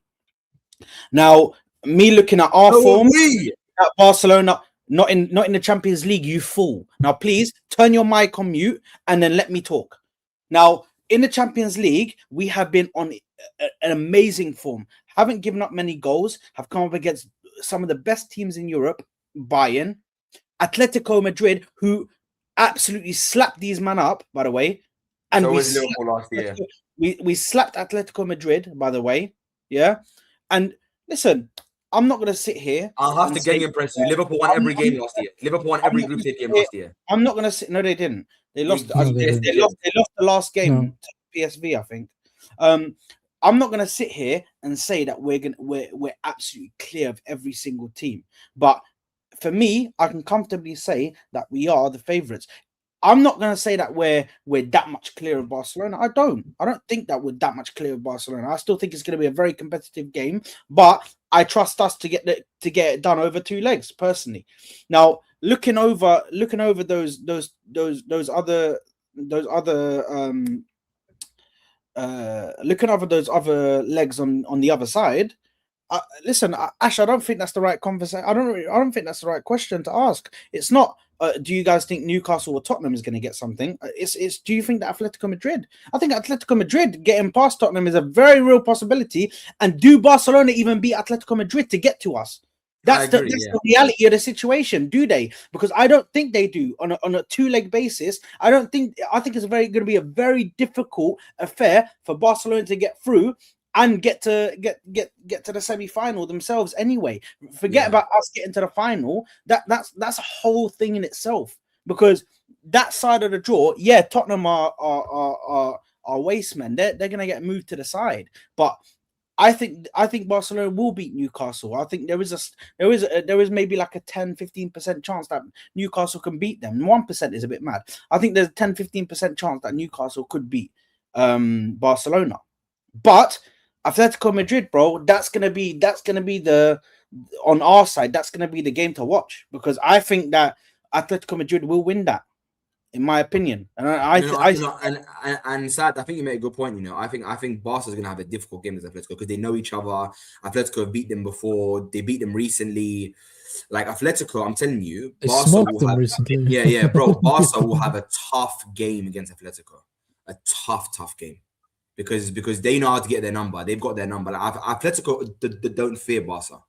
Now, me looking at our form at Barcelona, not in the Champions League, you fool. Now, please turn your mic on mute and then let me talk. Now, in the Champions League, we have been on an amazing form. Haven't given up many goals. Have come up against some of the best teams in Europe. Bayern, Atletico Madrid, who absolutely slapped these men up, by the way. And so was Liverpool last year. We slapped Atletico Madrid, by the way. Yeah. And listen, I'm not going to sit here. I'll have to get impressed you. Liverpool won every game last year. Liverpool won every group stage game last year. I'm not going to sit. No, they didn't. They lost. They lost the last game to PSV, I think. I'm not going to sit here and say that we're absolutely clear of every single team. But for me, I can comfortably say that we are the favourites. I'm not going to say that we're that much clear of Barcelona. I don't think that we're that much clear of Barcelona. I still think it's going to be a very competitive game, but I trust us to get it done over 2 legs personally. Now, looking over those other legs on the other side. Listen, Ash, I don't think that's the right conversation. I don't think that's the right question to ask. It's not. Do you guys think Newcastle or Tottenham is going to get something? It's. Do you think that Atletico Madrid? I think Atletico Madrid getting past Tottenham is a very real possibility. And do Barcelona even beat Atletico Madrid to get to us? That's the reality of the situation. Do they? Because I don't think they do on a 2-leg basis. I think it's going to be a very difficult affair for Barcelona to get through and get to the semi-final themselves anyway. Forget about us getting to the final. That's a whole thing in itself. Because that side of the draw, Tottenham are are waste men. They're gonna get moved to the side. But I think Barcelona will beat Newcastle. I think there is maybe like a 10-15% chance that Newcastle can beat them. 1% is a bit mad. I think there's a 10-15% chance that Newcastle could beat Barcelona. But Atletico Madrid, bro, that's gonna be the on our side, that's gonna be the game to watch, because I think that Atletico Madrid will win that, in my opinion. And and Sad, I think you made a good point. You know, I think Barca's gonna have a difficult game with Atletico because they know each other. Atletico have beat them before. They beat them recently. Like Atletico, I'm telling you, They Barca smoked will them have, recently. yeah, bro. Barca will have a tough game against Atletico, a tough game, because they know how to get their number. They've got their number. Like Atletico don't fear Barca,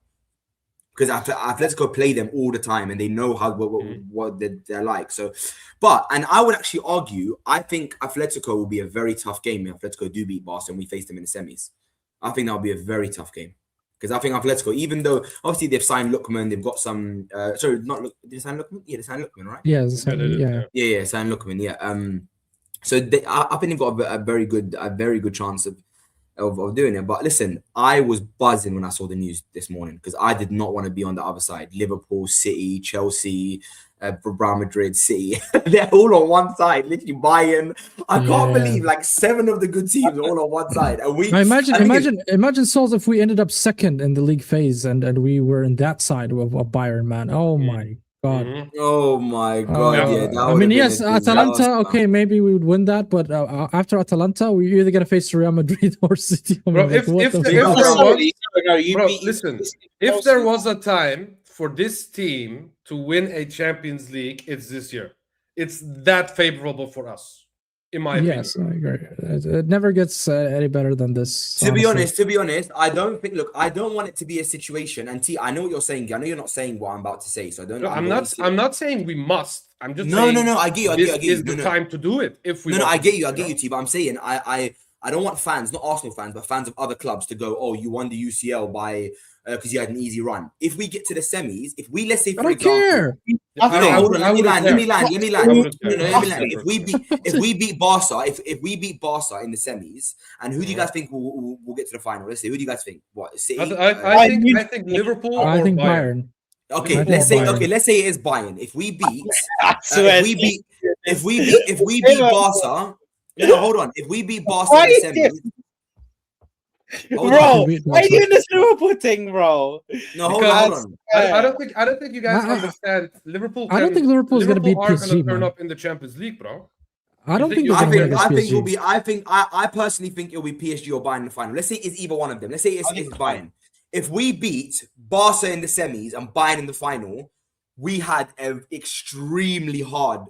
because Atletico play them all the time and they know how what they're like. So, and I would actually argue, I think Atletico will be a very tough game if Atletico do beat Barca and we face them in the semis. I think that will be a very tough game, because I think Atletico, even though obviously they've signed Lookman, they've got some. Sorry, not Look. Did they sign Lookman? Yeah, they signed Lookman, right? Yeah, Yeah, signed Lookman. Yeah. So I think they've got a very good chance of doing it. But listen, I was buzzing when I saw the news this morning, because I did not want to be on the other side. Liverpool, City, Chelsea, Real Madrid, City. They're all on one side, literally Bayern. I can't believe like 7 of the good teams are all on one side. And Imagine Souls, if we ended up second in the league phase and we were in that side of Bayern, man. Oh my God. Oh my God. Yeah, that I mean, yes, Atalanta, okay, maybe we would win that, but after Atalanta, we're either going to face Real Madrid or City. I mean, if there was a time for this team to win a Champions League, it's this year. It's that favorable for us, in my opinion. Yes, I agree. It never gets any better than this. To be honest, I don't think. Look, I don't want it to be a situation. And T, I know what you're saying. I know you're not saying what I'm about to say, so I don't. No, I'm not saying we must. I'm just saying. No. I get you. This is the time to do it. If we. I get you, T. But I'm saying I don't want fans, not Arsenal fans, but fans of other clubs to go, oh, you won the UCL by because you had an easy run. If we get to the semis, let's say, for example, let me land. If we beat Barca, if we beat Barca in the semis, and who do you guys think will get to the final? Let's say, who do you guys think? What, City? I think Liverpool. I think Bayern. Okay, let's say it is Bayern. If we beat, if we beat Barca. No, hold on. If we beat Barca in the semis, bro, why are you doing this Liverpool thing, bro? No, hold on. I don't think you guys understand. Liverpool. I don't think Liverpool's going to beat PSG. Going to turn up in the Champions League, bro. I don't think. I personally think it'll be PSG or Bayern in the final. Let's say it's either one of them. Let's say it's Bayern. If we beat Barca in the semis and Bayern in the final, we had an extremely hard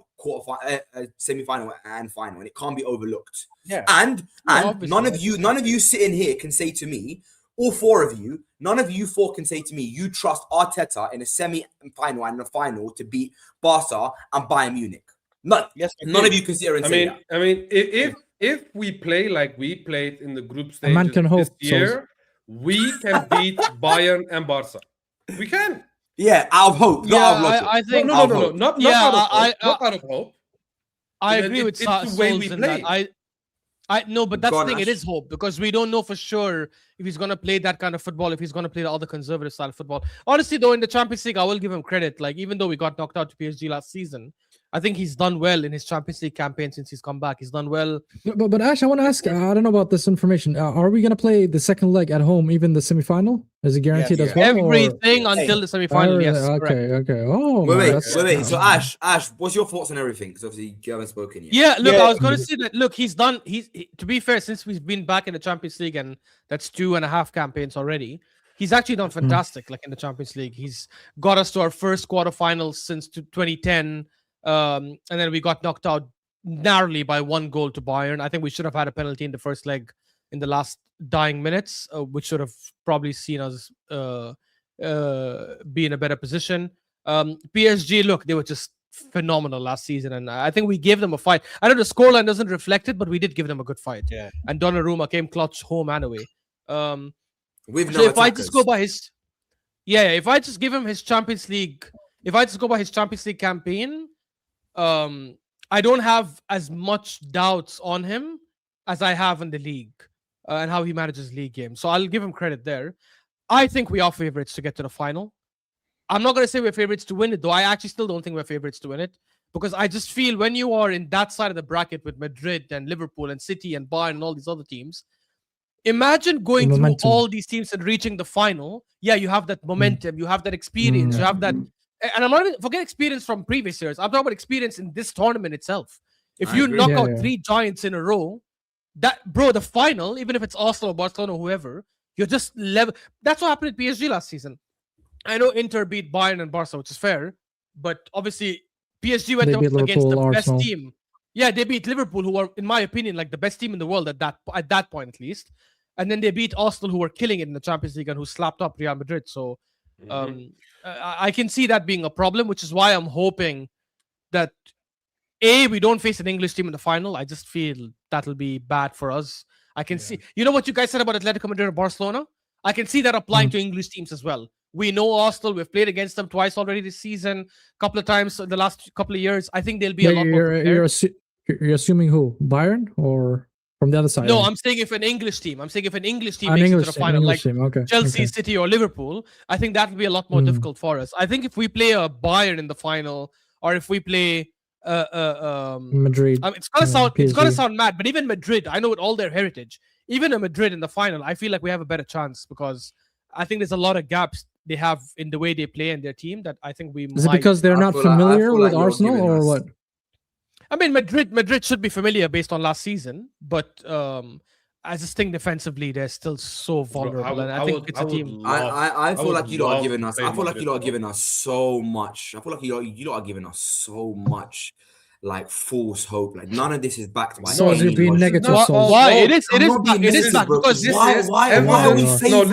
semi-final and final, and it can't be overlooked. Yeah. And none of you sitting here can say to me, all 4 of you, none of you 4 can say to me, you trust Arteta in a semi-final and a final to beat Barca and Bayern Munich. None. Yes, none of you can sit here and say that. I mean, if we play like we played in the group stage this year, we can beat Bayern and Barca. We can. Yeah, out of hope. Not out of logic. I think not out of hope. I agree with it's the way we play. I no, but that's the thing. It is hope, because we don't know for sure if he's going to play that kind of football, if he's going to play the other conservative style of football. Honestly, though, in the Champions League, I will give him credit. Like, even though we got knocked out to PSG last season, I think he's done well in his Champions League campaign since he's come back. He's done well. But Ash, I want to ask, I don't know about this information. Are we going to play the second leg at home, even the semi-final? Is it guaranteed as well? Everything until the semi-final, yes. Okay. Oh, wait. So Ash, what's your thoughts on everything? Because obviously you haven't spoken yet. Yeah, look, I was going to say that. Look, he's done. To be fair, since we've been back in the Champions League, and that's 2.5 campaigns already, he's actually done fantastic. Like in the Champions League, he's got us to our first quarterfinals since 2010. And then we got knocked out narrowly by 1 goal to Bayern. I think we should have had a penalty in the first leg in the last dying minutes, which should have probably seen us be in a better position. PSG, look, they were just phenomenal last season, and I think we gave them a fight. I know the scoreline doesn't reflect it, but we did give them a good fight. Yeah. And Donnarumma came clutch home and away. With so if I just go by his, if I just give him his Champions League, if I just go by his Champions League campaign, I don't have as much doubts on him as I have in the league and how he manages league games. So I'll give him credit there. I think we are favorites to get to the final. I'm not going to say we're favorites to win it, though. I actually still don't think we're favorites to win it, because I just feel when you are in that side of the bracket with Madrid and Liverpool and City and Bayern and all these other teams, imagine going through all these teams and reaching the final. Yeah, you have that momentum, you have that experience, you have that. And I'm not even forget experience from previous years. I'm talking about experience in this tournament itself. If you knock out 3 giants in a row, the final, even if it's Arsenal or Barcelona or whoever, you're just level. That's what happened at PSG last season. I know Inter beat Bayern and Barca, which is fair, but obviously PSG went up against the best team. Yeah, they beat Liverpool, who are, in my opinion, like the best team in the world at that point at least. And then they beat Arsenal, who were killing it in the Champions League and who slapped up Real Madrid. So I can see that being a problem, which is why I'm hoping that we don't face an English team in the final. I just feel that'll be bad for us. I can see, you know what you guys said about Atletico Madrid or Barcelona? I can see that applying to English teams as well. We know Arsenal. We've played against them twice already this season, a couple of times in the last couple of years. I think they'll be a lot more prepared. You're assuming who? Bayern or from the other side? No, I'm saying if an English team. I'm saying if an English team makes it to the final, like Chelsea, City, or Liverpool, I think that will be a lot more difficult for us. I think if we play a Bayern in the final, or if we play Madrid, it's gonna sound mad, but even Madrid, I know with all their heritage, even a Madrid in the final, I feel like we have a better chance, because I think there's a lot of gaps they have in the way they play and their team that I think we Is it because they're not familiar with Arsenal or what? I mean, Madrid should be familiar based on last season, but I just think defensively they're still so vulnerable, and I think it's a team. I feel like you lot are giving us. I feel like you lot are giving us so much. I feel like you lot are giving us so much, like false hope. Like none of this is backed by. So you're being negative. Why? It is backed because this is. Why are we saying?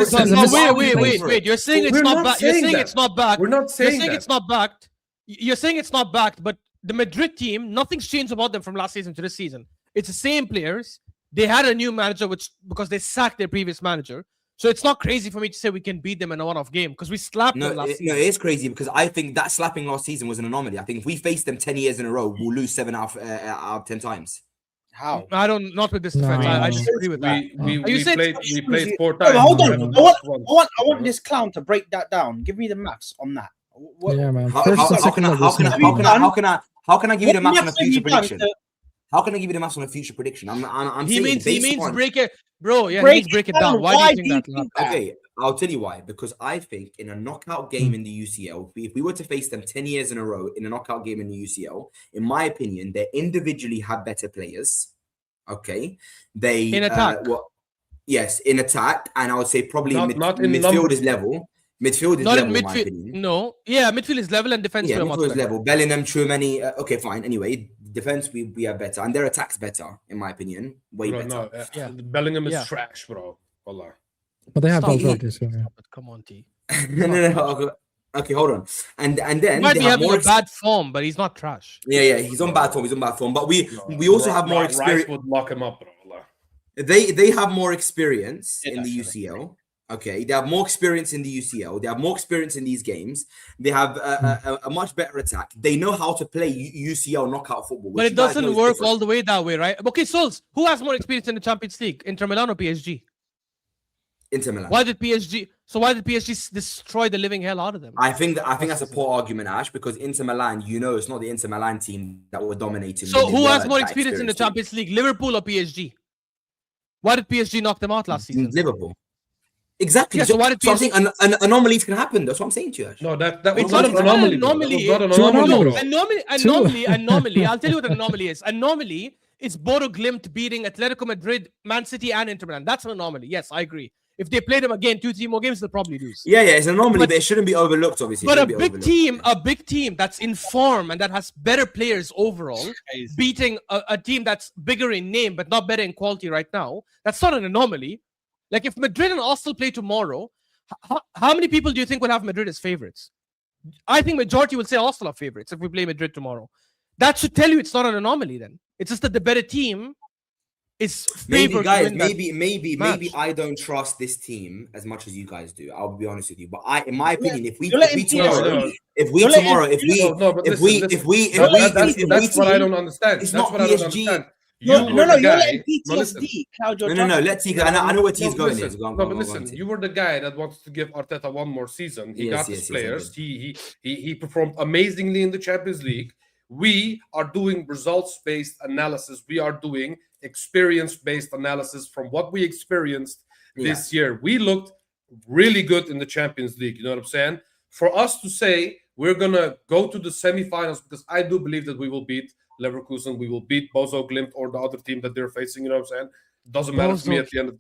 Wait. You're saying it's not backed. You're saying it's not backed. We're not saying You're saying it's not backed. You're saying it's not backed, but the Madrid team, nothing's changed about them from last season to this season. It's the same players. They had a new manager, because they sacked their previous manager. So it's not crazy for me to say we can beat them in a one-off game, because we slapped them last season. No, it is crazy, because I think that slapping last season was an anomaly. I think if we face them 10 years in a row, we'll lose 7 out of 10 times. How? Not with this defense. I disagree with that. We played 4 times. Hold on. I want this clown to break that down. Give me the maths on that. Yeah, man. How can I give you the maths on a future prediction? How can I give you the maths on a future prediction? He means break it, bro. Yeah, he means break it down. Why do you think that? Okay, I'll tell you why. Because I think in a knockout game in the UCL, if we were to face them 10 years in a row in a knockout game in the UCL, in my opinion, they individually have better players. Okay, they in attack. Yes, in attack, and I would say probably midfield is level. Midfield is level, in my opinion. No, yeah, midfield is level and defense. Yeah, midfield is level. Bellingham, Tchouameni. Okay, fine. Anyway, defense we are better, and their attack's better, in my opinion. Way better. No, Bellingham is trash, bro. Wallah. But they have both. Come on, T. No. Okay, hold on. And then he might be having a bad form, but he's not trash. Yeah, he's on bad form. But we also have more experience. Rice would lock him up, bro. Wallah. They have more experience in the UCL. Okay, they have more experience in the UCL. They have more experience in these games. They have a much better attack. They know how to play UCL knockout football. But it doesn't work all the way that way, right? Okay, Souls, who has more experience in the Champions League? Inter Milan or PSG? Inter Milan. Why did PSG destroy the living hell out of them? I think that's a poor argument, Ash, because Inter Milan, it's not the Inter Milan team that were dominating. So who has more experience in the Champions League, Liverpool or PSG? Why did PSG knock them out last season? Liverpool. Exactly. Yeah, so why did I'm saying anomalies can happen. That's what I'm saying to you. No, that was not an anomaly. Anomaly. I'll tell you what an anomaly is. Anomaly is Bodo Glimt beating Atletico Madrid, Man City, and Inter Milan. That's an anomaly. Yes, I agree. If they play them again 2-3 more games, they'll probably lose. Yeah, it's an anomaly, but it shouldn't be overlooked, obviously. But a big team that's in form and that has better players overall, beating a team that's bigger in name but not better in quality right now, that's not an anomaly. Like if Madrid and Arsenal play tomorrow, how many people do you think will have Madrid as favorites? I think majority will say Arsenal are favorites if we play Madrid tomorrow. That should tell you it's not an anomaly then. It's just that the better team is favored. Maybe I don't trust this team as much as you guys do. I'll be honest with you. But in my opinion, if we tomorrow, that's what I don't understand. It's not PSG. You No, were no, the you're guy. letting No, listen. PTSD cloud your No, judgment. let's see. I know where T's going. Listen, Is. Go on, no, go but on, listen, go on, T. you were the guy that wanted to give Arteta one more season. He got his Yes, I players. did. He performed amazingly in the Champions League. We are doing results-based analysis. We are doing experience-based analysis from what we experienced this year. We looked really good in the Champions League. You know what I'm saying? For us to say we're gonna go to the semifinals, because I do believe that we will beat Leverkusen, we will beat Bozo Glimt or the other team that they're facing. You know what I'm saying? It doesn't matter to me at the end of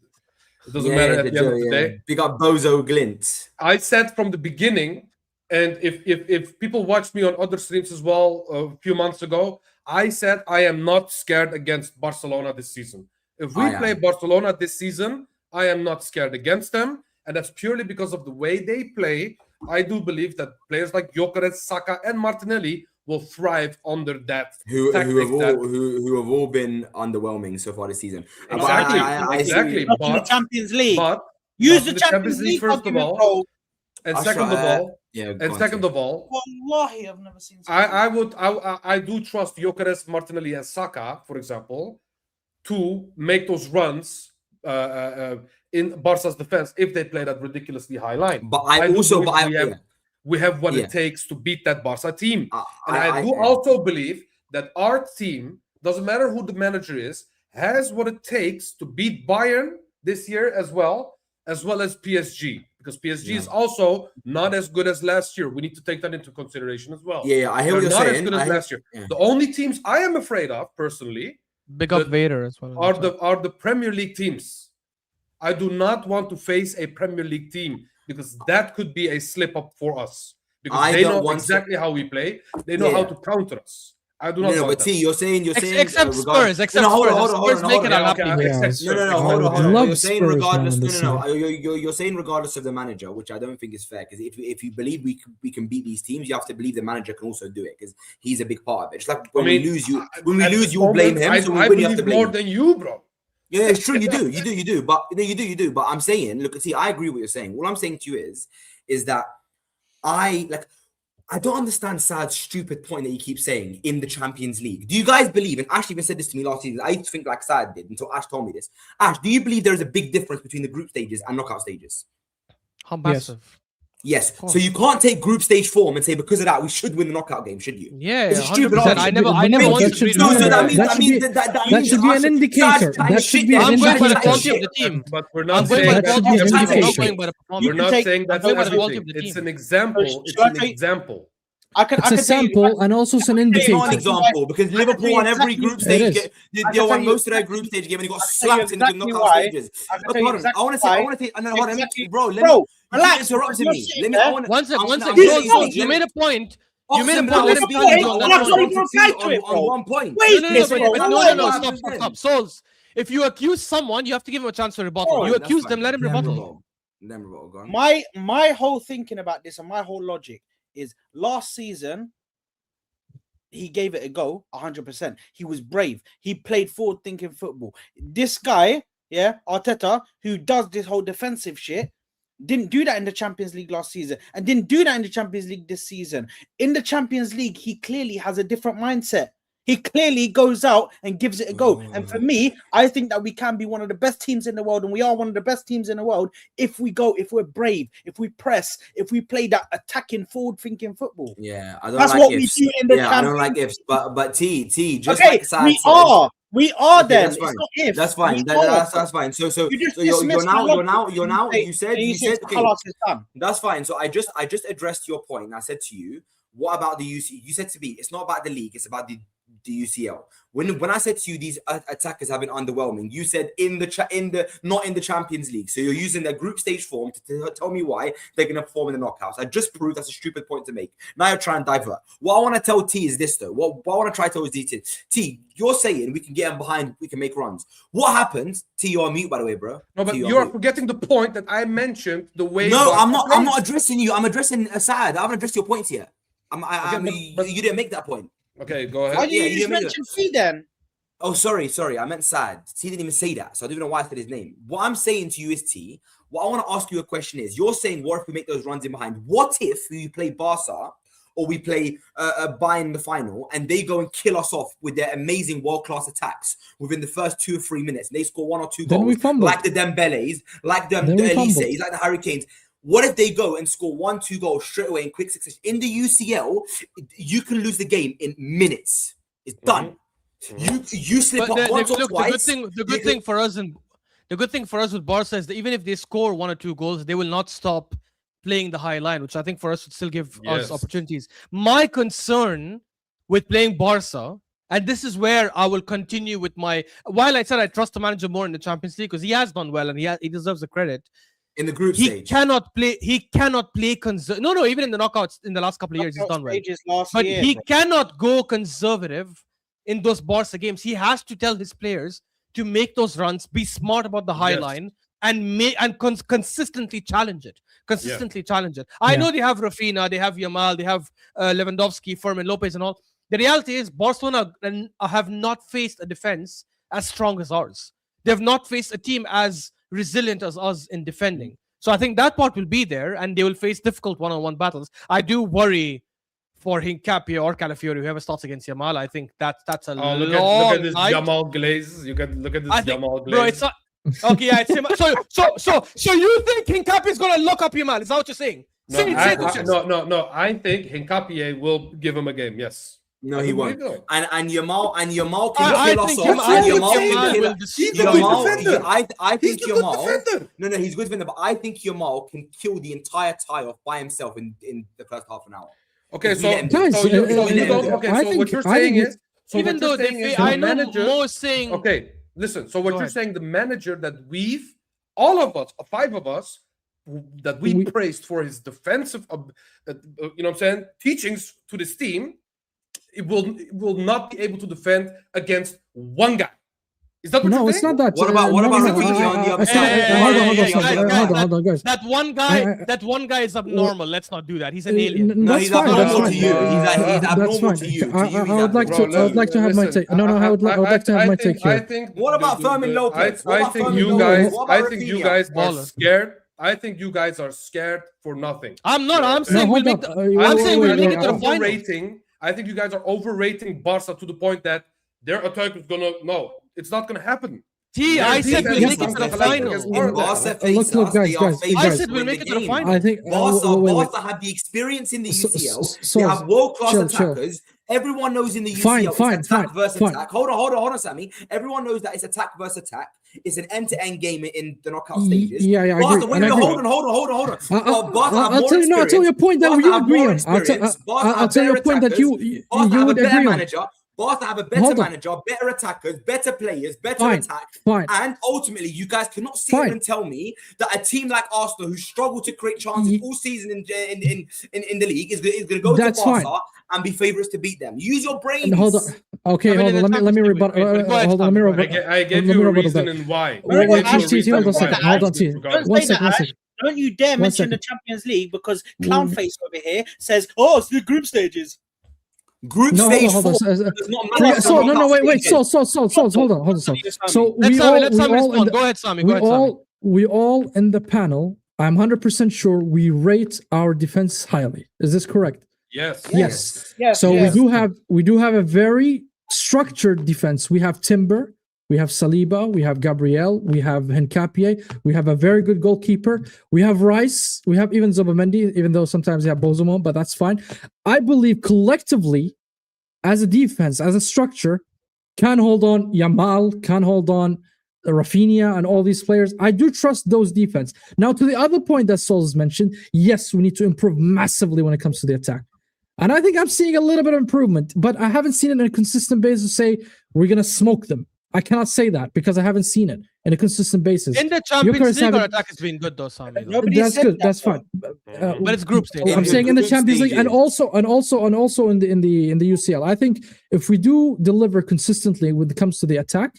it doesn't matter at the end of the day. Big up Bozo Glint. I said from the beginning, and if people watched me on other streams as well a few months ago, I said I am not scared against Barcelona this season. If we play Barcelona this season, I am not scared against them, and that's purely because of the way they play. I do believe that players like Gyokeres, Saka, and Martinelli will thrive under that who tactic. have all been underwhelming so far this season. Exactly. Not in the Champions League. But Use the Champions League first of all, and second of all, Wallahi, I've never seen. I do trust Gyokeres, Martinelli, and Saka, for example, to make those runs in Barca's defense if they play that ridiculously high line. But we have what it takes to beat that Barca team. And I do also believe that our team, doesn't matter who the manager is, has what it takes to beat Bayern this year as well as PSG. Because PSG is also not as good as last year. We need to take that into consideration as well. I hear what you're not saying. as good as last year. Yeah. The only teams I am afraid of, personally, Big up Vader as well. are the Premier League teams. I do not want to face a Premier League team because that could be a slip up for us. Because they know exactly how we play. They know how to counter us. I do not want that. T, you're saying except Spurs. Hold on. Spurs make it unhappy. Hold on. You're saying Spurs, regardless. man, You're saying regardless of the manager, which I don't think is fair. Because if you believe we can beat these teams, you have to believe the manager can also do it because he's a big part of it. It's like when we lose, you blame him. So I we have to believe blame more him. than you, bro. Yeah, it's true. You do. But I'm saying, look, see, I agree with what you're saying. What I'm saying to you is that I don't understand Saad's stupid point that he keeps saying in the Champions League. Do you guys believe, and Ash even said this to me last season, I used to think like Saad did until Ash told me this. Ash, do you believe there is a big difference between the group stages and knockout stages? How massive? Yes. So you can't take group stage form and say because of that we should win the knockout game, should you? Yeah, It's a stupid 100%. I never That should be an indicator. That should be I'm an going by the indicator. quality of the team. But we're I'm not going saying by the that should quality be of the an team. I'm not indication. going by the performance. We're not saying that's I'm going by the quality of everything. the It's team. an example. It's an example. It's a sample and also an It's not an indicator. example because Liverpool on every group stage they won most of their group stage game and they got slapped in the knockout stages. Look, hold on. I want to take bro. Relax. Interrupting me. Let me. One second. You made a point. You made a point. Let him finish on that point. On 1 point. No. Stop. Souls. If you accuse someone, you have to give him a chance to rebuttal. You accuse them, let him rebuttal. My whole thinking about this and my whole logic is last season he gave it a go 100%. He was brave. He played forward-thinking football. This guy, Arteta, who does this whole defensive shit, didn't do that in the Champions League last season and didn't do that in the Champions League this season. In the Champions League, he clearly has a different mindset. He clearly goes out and gives it a go. And for me, I think that we can be one of the best teams in the world, and we are one of the best teams in the world if we're brave, if we press, if we play that attacking, forward-thinking football. Yeah, I don't That's like what ifs. we do in the Champions. I don't like ifs, but T, just okay, like Saad we said, are. We are okay, then. that's fine. It's not if. That's fine. That's fine. So you're now. You said okay. That's fine. So I just addressed your point. And I said to you, what about the UCL? You said to me, it's not about the league. It's about the UCL. When I said to you these attackers have been underwhelming, you said not in the Champions League. So you're using their group stage form to tell me why they're going to perform in the knockouts. I just proved that's a stupid point to make. Now you're trying to divert. What I want to tell T is this though. What I want to try to tell is T, you're saying we can get them behind, we can make runs. What happens? T, you're on mute by the way, bro. No, but you are forgetting the point that I mentioned. The way. No, I'm not addressing you. I'm addressing Asad. I haven't addressed your points yet. But you didn't make that point. Okay, go ahead. Why did you just mention Fee then? Oh, sorry. I meant Saad. He didn't even say that, so I don't even know why I said his name. What I'm saying to you is, T, what I want to ask you a question is, you're saying, what if we make those runs in behind? What if you play Barca or we play Bayern in the final, and they go and kill us off with their amazing world-class attacks within the first 2 or 3 minutes, and they score 1 or 2 Then we goals, fumble. like the Dembeles, like the Then we fumble. Elise's, like the Hurricanes. What if they go and score 1, 2 goals straight away in quick succession? In the UCL, you can lose the game in minutes. It's done. You slip But up once or look, twice. the good thing for us with Barca is that even if they score 1 or 2 goals, they will not stop playing the high line, which I think for us would still give us opportunities. My concern with playing Barca, and this is where I will continue with my. While I said I trust the manager more in the Champions League because he has done well and he deserves the credit. In the group He stage, cannot play. No, even in the knockouts in the last couple of years, he's done well. But he cannot go conservative in those Barca games. He has to tell his players to make those runs, be smart about the high line, and consistently challenge it. I know they have Rafinha, they have Yamal, they have Lewandowski, Fermin Lopez, and all. The reality is Barcelona have not faced a defense as strong as ours. They have not faced a team as resilient as us in defending. So I think that part will be there, and they will face difficult one-on-one battles. I do worry for Hincapié or Calafiori, whoever starts against Yamal. I think that's a long look at this night. Yamal Glaze. You can look at this Yamal Glaze. Bro, it's not. Okay, yeah, it's Yamal. So you think Hincapié is gonna lock up Yamal? Is that what you're saying? No, I think Hincapié will give him a game. Yes. No, he won't. And Yamal can I kill us think off. Yamal Yamal will Yamal, I think He's a good Yamal. defender. No, he's a good defender, but I think Yamal can kill the entire tie off by himself in the first half an hour. Okay, so Guys, what you're saying is, even though I know Mo is saying. Okay, listen. So what you're saying, the manager that all of us, 5 of us, that we praised for his defensive, teachings to this team, it will not be able to defend against one guy. Is that what you're saying? No, it's not that. What about Rafinha on the other side? Hold on, guys. That one guy is abnormal. Let's not do that. He's an alien. No, he's abnormal to you. He's abnormal to you. I would like to have my take. I would like to have my take here. I think. What about Fermin Lopez? I think you guys are scared. I think you guys are scared for nothing. I'm not. I'm saying we'll make it to the final. I think you guys are overrating Barca to the point that their attack is gonna. No, it's not gonna happen. I said we'll make it to the final. Look, guys. I said we'll make it to the final. I think Barca have the experience in the UCL. They have world-class attackers. Everyone knows in the UCL it's attack versus attack. Hold on, Sami. Everyone knows that it's attack versus attack. It's an end-to-end game in the knockout stages. Yeah, I agree. Hold on. I'll tell you a point that you agree on. I'll tell you a point that you would agree on. Barca have a better manager, better attackers, better players, better attack. And ultimately, you guys cannot sit here and tell me that a team like Arsenal, who struggle to create chances all season in the league, is going to go to Barca and be favourites to beat them. Use your brains. Hold on. Okay, hold on. Let me rebut. I gave you a reason and why. Hold on. One second. Don't you dare mention the Champions League because Clownface over here says, "Oh, it's the group stages." Group stage 4 does not matter. Hold on. So let's respond. Go ahead, Sami. We all in the panel, I'm 100% sure we rate our defense highly. Is this correct? Yes. So we do have a very structured defense. We have Timber, we have Saliba, we have Gabriel, we have Hincapié, we have a very good goalkeeper, we have Rice, we have even Zubamendi, even though sometimes they have Bozomo, but that's fine. I believe collectively, as a defense, as a structure, can hold on Yamal, can hold on Rafinha and all these players. I do trust those defense. Now, to the other point that Sol's mentioned, yes, we need to improve massively when it comes to the attack. And I think I'm seeing a little bit of improvement, but I haven't seen it on a consistent basis to say we're going to smoke them. I cannot say that because I haven't seen it in a consistent basis. In the Champions League, our attack has been good though, Sami. That's good. That's fine. But it's group stage. I'm saying in the Champions League and also in the UCL. I think if we do deliver consistently when it comes to the attack,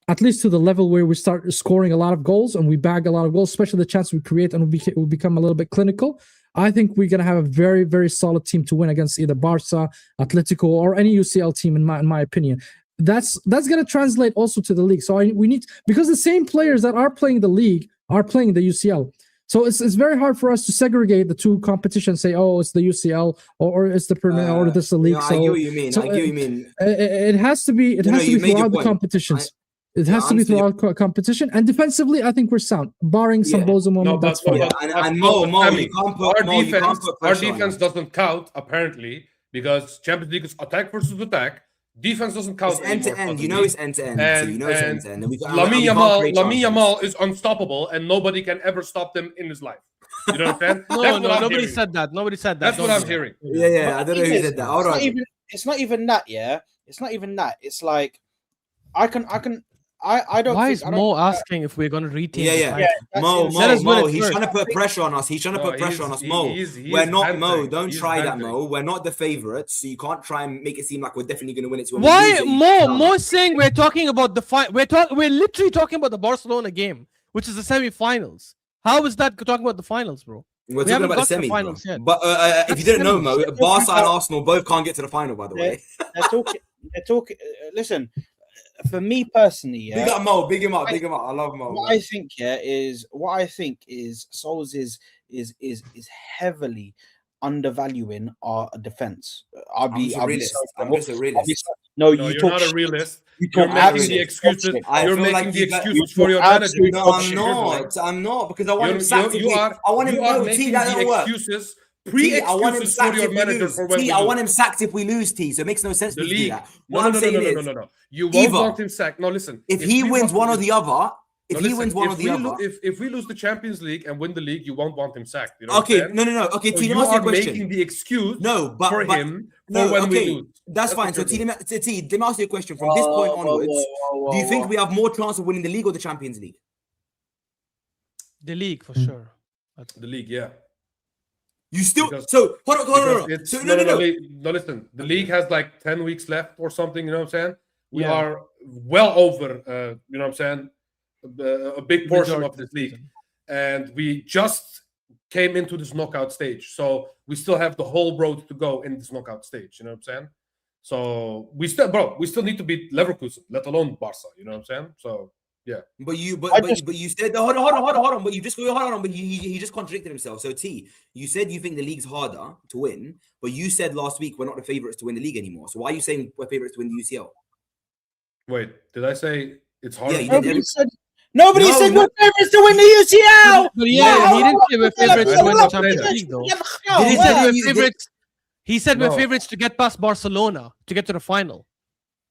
at least to the level where we start scoring a lot of goals and we bag a lot of goals, especially the chance we create and we become a little bit clinical, I think we're going to have a very, very solid team to win against either Barca, Atletico, or any UCL team, in my opinion. That's going to translate also to the league. So we need, because the same players that are playing the league are playing the UCL. So it's very hard for us to segregate the two competitions. Say, oh, it's the UCL or it's the Premier or this the league. No, I so get what you mean. so I get what you mean. it has to be. It has to you be made your throughout the point. competitions. It Yeah, has I to be understand your- throughout competition. And defensively, I think we're sound, barring some Yeah. bozo moment. No, That's but, fine. Yeah, but, and but Mo, Sami, you can't put our Mo, you can't defense, put our pressure on defense us. doesn't count apparently because Champions League is attack versus attack. Defense doesn't count It's end to anymore. end. You know it's end to end. And- You know it's and end to end. And we Lamine can't Yamal, create Lamine chances. Yamal is unstoppable, and nobody can ever stop them in his life. You know what I'm saying? No, That's what no, I'm nobody hearing. said that. Nobody said that. That's what Don't I'm do that. hearing. Yeah. I don't know who said that. Hold It's not on. even. It's not even that. Yeah. It's not even that. It's like, I don't. Why think, is I don't Mo think asking if we're going to retain? the Yeah. title? that's Mo, insane. Let us win Mo, it he's first. trying to put pressure on us. He's trying to No, put pressure on us. Mo, he we're is not Mo. bantering. Don't He's try that, bantering. Mo. We're not the favorites, so you can't try and make it seem like we're definitely going to win it. So when we Why lose it, you Mo? can't. Mo saying we're talking about the We're literally talking about the Barcelona game, which is the semi-finals. How is that talking about the finals, bro? We're talking haven't about the got to the semis, finals bro. yet. But if That's you didn't know, Mo, semis. Barca and Arsenal both can't get to the final. By the way, They're talking. They're talking. Listen, for me personally, yeah. big up Mo, big him up, big him up. I love Mo. What man. I think, yeah, is Souls is heavily undervaluing our defense. I'll I'm be just a realist. I'm just a I'll be realist. so- No, No, you you're talk not a shit. realist. You You're talk making absolute the excuses. shit. I You're feel like making the you got- excuses you for your talk manager. absolute That's No, what shit. I'm you're doing. not. I'm not because I want him You sacked. are I want him. No, T, making that the don't work. excuses, T, I want him pre-excuses for sacked your if we manager lose. for when T, we I lose. want him sacked if we lose. T, so it makes no sense The for me to do league. that. No, What no, I'm no, saying no, no, is, no, no, no. You won't either. want him sacked. No, listen. if he we wins want- one or the other, if No, he listen, wins one or if the we other, if we lose the Champions League and win the league, you won't want him sacked. You know what okay, I'm saying? no. Okay, So T, let you me ask you a are question. making the excuse No, but for but- him no, for when we okay, lose. that's fine. what So you're T, doing. let me ask you a question. From this point onwards, do you think we have more chance of winning the league or the Champions League? The league for sure. The league, yeah. You still Because- so hold on. Because it's- So, no, listen. The league has like 10 weeks left or something. You know what I'm saying? We Yeah. are well over. You know what I'm saying? A big portion Majority of this the league, season. and we just came into this knockout stage. So we still have the whole road to go in this knockout stage. You know what I'm saying? So we still need to beat Leverkusen, let alone Barca. You know what I'm saying? So But you said hold on. But you just hold on. But he just contradicted himself. So T, you said you think the league's harder to win, but you said last week we're not the favorites to win the league anymore. So why are you saying we're favorites to win the UCL? wait, did I say it's hard? Yeah, you Nobody did. said. Nobody No, said no. we're favorites to win the UCL. But yeah, he didn't say we're favorites to win the What? Champions What? League, though. Did He he said say we're you- favorites. He said we're No. favorites to get past Barcelona to get to the final,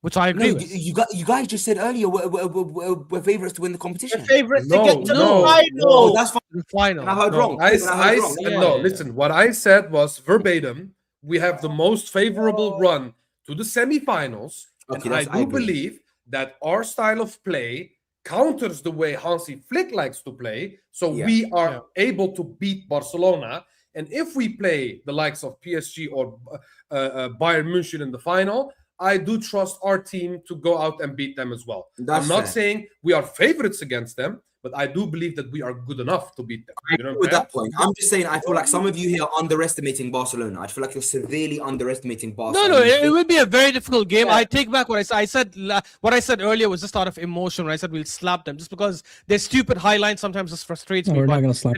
which I agree No, with. you guys just said earlier we're favorites to win the competition. We're favorites to No, get to no, the final. Oh, that's fine. The final. And I heard No. wrong. I Yeah. no, listen. What I said was verbatim. We have the most favorable run to the semifinals, Okay, and I I do agree. believe that our style of play counters the way Hansi Flick likes to play. So Yeah. we are able to beat Barcelona. And if we play the likes of PSG or Bayern München in the final, I do trust our team to go out and beat them as well. That's I'm not fair. saying we are favorites against them, but I do believe that we are good enough to beat them. I You know agree what with I'm that point. I'm just saying I feel like some of you here are underestimating Barcelona. I feel like you're severely underestimating Barcelona. No, it will be a very difficult game. I take back what I said. What I said earlier was just out of emotion. When I said we'll slap them, just because their stupid highlights sometimes just frustrates me. We're not But gonna slap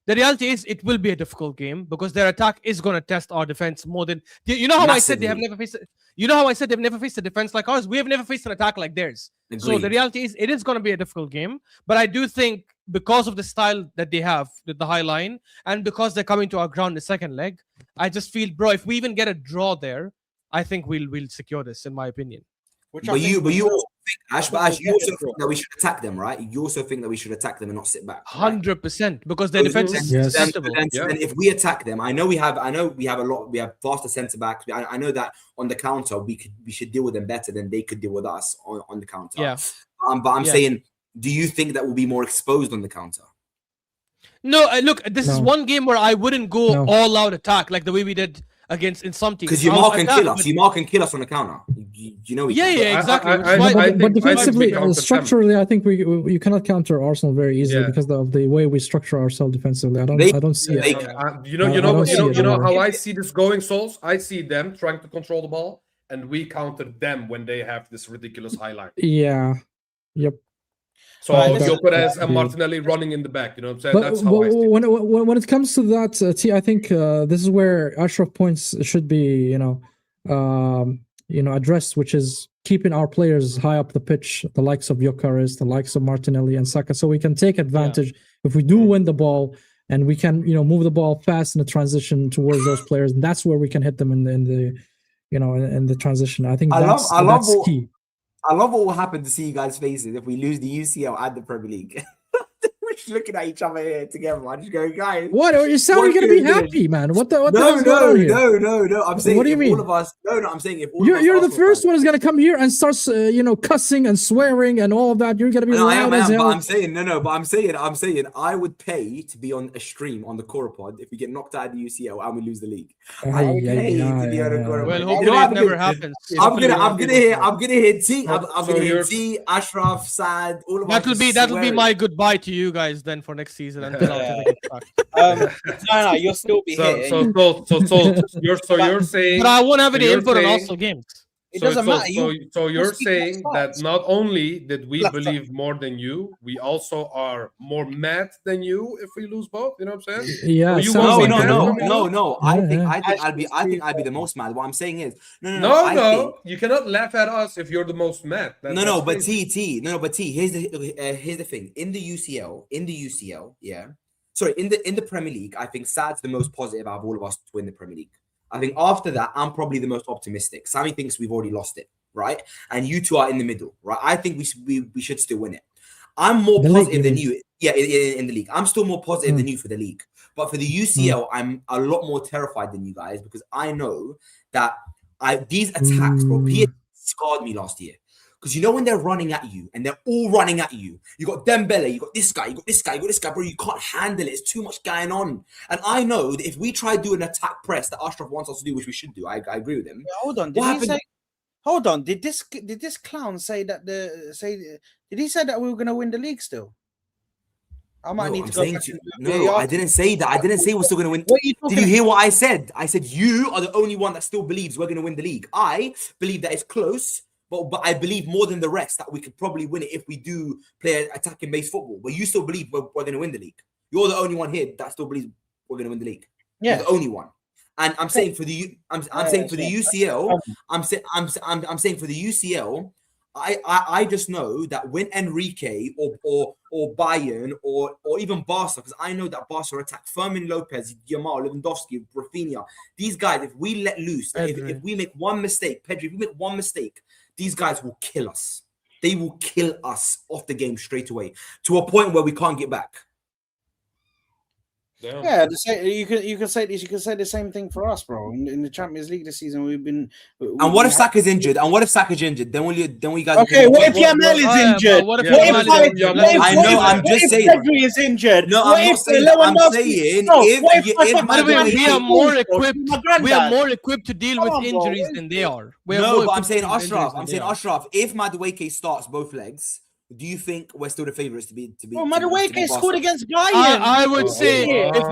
the reality is, it will be a difficult game because their attack is going to test our defense more than. You know how I said they have Massively. never faced. You know how I said they've never faced a defense like ours. We have never faced an attack like theirs. So the Agreed. reality is, it is going to be a difficult game. But I do think because of the style that they have with the high line, and because they're coming to our ground the second leg, I just feel, bro, if we even get a draw there, I think we'll secure this, in my opinion. Which But I think you we also will. think, Ash, But Ash, you we'll also get it, think that we should attack them, right? You also think that we should attack them and not sit back. right? 100%, because their So defense then- is Yes. then- acceptable. then- Yeah. then if we attack them, I know we have a lot. We have faster centre backs. I know that on the counter we should deal with them better than they could deal with us on the counter. Yeah. But I'm Yeah. saying, do you think that we'll be more exposed on the counter? No, look, this is No. one game where I wouldn't go No. all out attack like the way we did against in some teams. Because you I'll mark and attack, kill us. but- You mark and kill us on the counter. You know. we Yeah, can. yeah, exactly. I- which I- is why- I but, think- but defensively, I think we structurally, I think you cannot counter Arsenal very easily Yeah. because of the way we structure ourselves defensively. I don't see they- it. You know I don't see it anymore. how I see this going, Souls. I see them trying to control the ball, and we counter them when they have this ridiculous high line. Yeah. Yep. So that's- Gyokeres and Martinelli running in the back. You know what I'm saying? But That's how I see it. when it comes to that, T, I think this is where Ashraf points should be, addressed, which is keeping our players high up the pitch, the likes of Gyokeres, the likes of Martinelli and Saka, so we can take advantage if we do win the ball and we can, move the ball fast in the transition towards those players, and that's where we can hit them in the transition. I think that's key. I love what will happen to see you guys' faces if we lose the UCL and the Premier League. We're just looking at each other here together. I just go, guys. What? You sound gonna be happy, man. What the hell's going on here? No. I'm saying, what do you mean? All of us. No. I'm saying if all you're of us the first one who's gonna come here and start, cussing and swearing and all of that. You're gonna be loud as hell. But I'm saying no. But I'm saying I would pay to be on a stream on the Koora pod if we get knocked out of the UCL and we lose the league. I would pay to be on a Koora pod. Well, hopefully it never happens. I'm gonna hear T. I'm gonna hear T. Ashraf, Sad. All of us. That'll be my goodbye to you guys then for next season until after they get back. No, you'll still be here. So you're saying, but I won't have any you're input on saying- Arsenal games. It doesn't matter. So you're speak on saying that facts. not only did we believe more than you, we also are more mad than you if we lose both. You know what I'm saying? Yeah. You sounds won't like be that. mad. No. I think Yeah. I'd be the most mad. What I'm saying is No, you cannot laugh at us if you're the most mad. But here's the thing. In the UCL, yeah. Sorry, in the Premier League, I think Sad's the most positive out of all of us to win the Premier League. I think after that, I'm probably the most optimistic. Sami thinks we've already lost it, right? And you two are in the middle, right? I think we should still win it. I'm more positive than you. Yeah, in the league. I'm still more positive than you for the league. But for the UCL, I'm a lot more terrified than you guys because I know that these attacks, bro, PSG scarred me last year. Because when they're running at you and they're all running at you, you got Dembele, you got this guy, bro. You can't handle it. It's too much going on. And I know that if we try to do an attack press that Ashraf wants us to do, which we should do, I agree with him. Yeah, hold on. Did this clown say that did he say that we were gonna win the league still? I might need to go back. I didn't say that. I didn't say we're still gonna win. Did you hear what I said? I said you are the only one that still believes we're gonna win the league. I believe that it's close. But I believe more than the rest that we could probably win it if we do play attacking based football. But you still believe we're going to win the league. You're the only one here that still believes we're going to win the league. Yeah, you're the only one. And I'm saying for the UCL, I'm saying for the UCL, I just know that when Enrique or Bayern or even Barca, because I know that Barca attack Fermin Lopez, Yamal, Lewandowski, Rafinha, these guys, if we let loose, if we make one mistake, Pedri, if we make one mistake, these guys will kill us. They will kill us off the game straight away to a point where we can't get back. Yeah, you can say this. You can say the same thing for us, bro. In the Champions League this season, we've been. And what if Saka's injured? Then will you guys? Okay, what if Yamal is injured? What if I know. I'm just saying. Pedri is injured. No, I'm not saying. I'm saying we are more equipped to deal with injuries than they are. No, but I'm saying Ashraf. Ashraf. If Madueke starts both legs, do you think we're still the favourites to be? Well, Madueke scored against Bayern. I would say if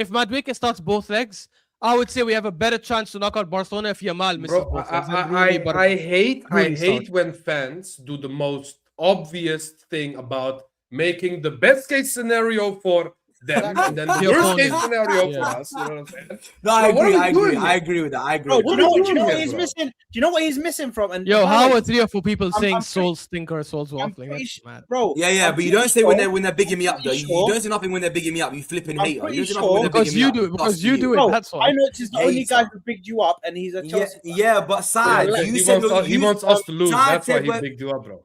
Madueke starts both legs, I would say we have a better chance to knock out Barcelona if Yamal misses both legs. I hate when fans do the most obvious thing about making the best case scenario for them and then the worst case scenario for us. You know what I'm saying? No, I agree with that. I agree. Bro, do you know what he's missing? Do you know what he's missing from? And how are 3 or 4 people saying Souls stinker, Souls waffling? That's mad. Bro, yeah, but you don't say when they're bigging me up though. You don't say nothing when they're bigging me up. You flipping hater. Because you do it. That's why. I know it's the only guy who bigged you up, and he's a Chelsea. Yeah, but Sad, he wants us to lose. That's why he bigged you up, bro.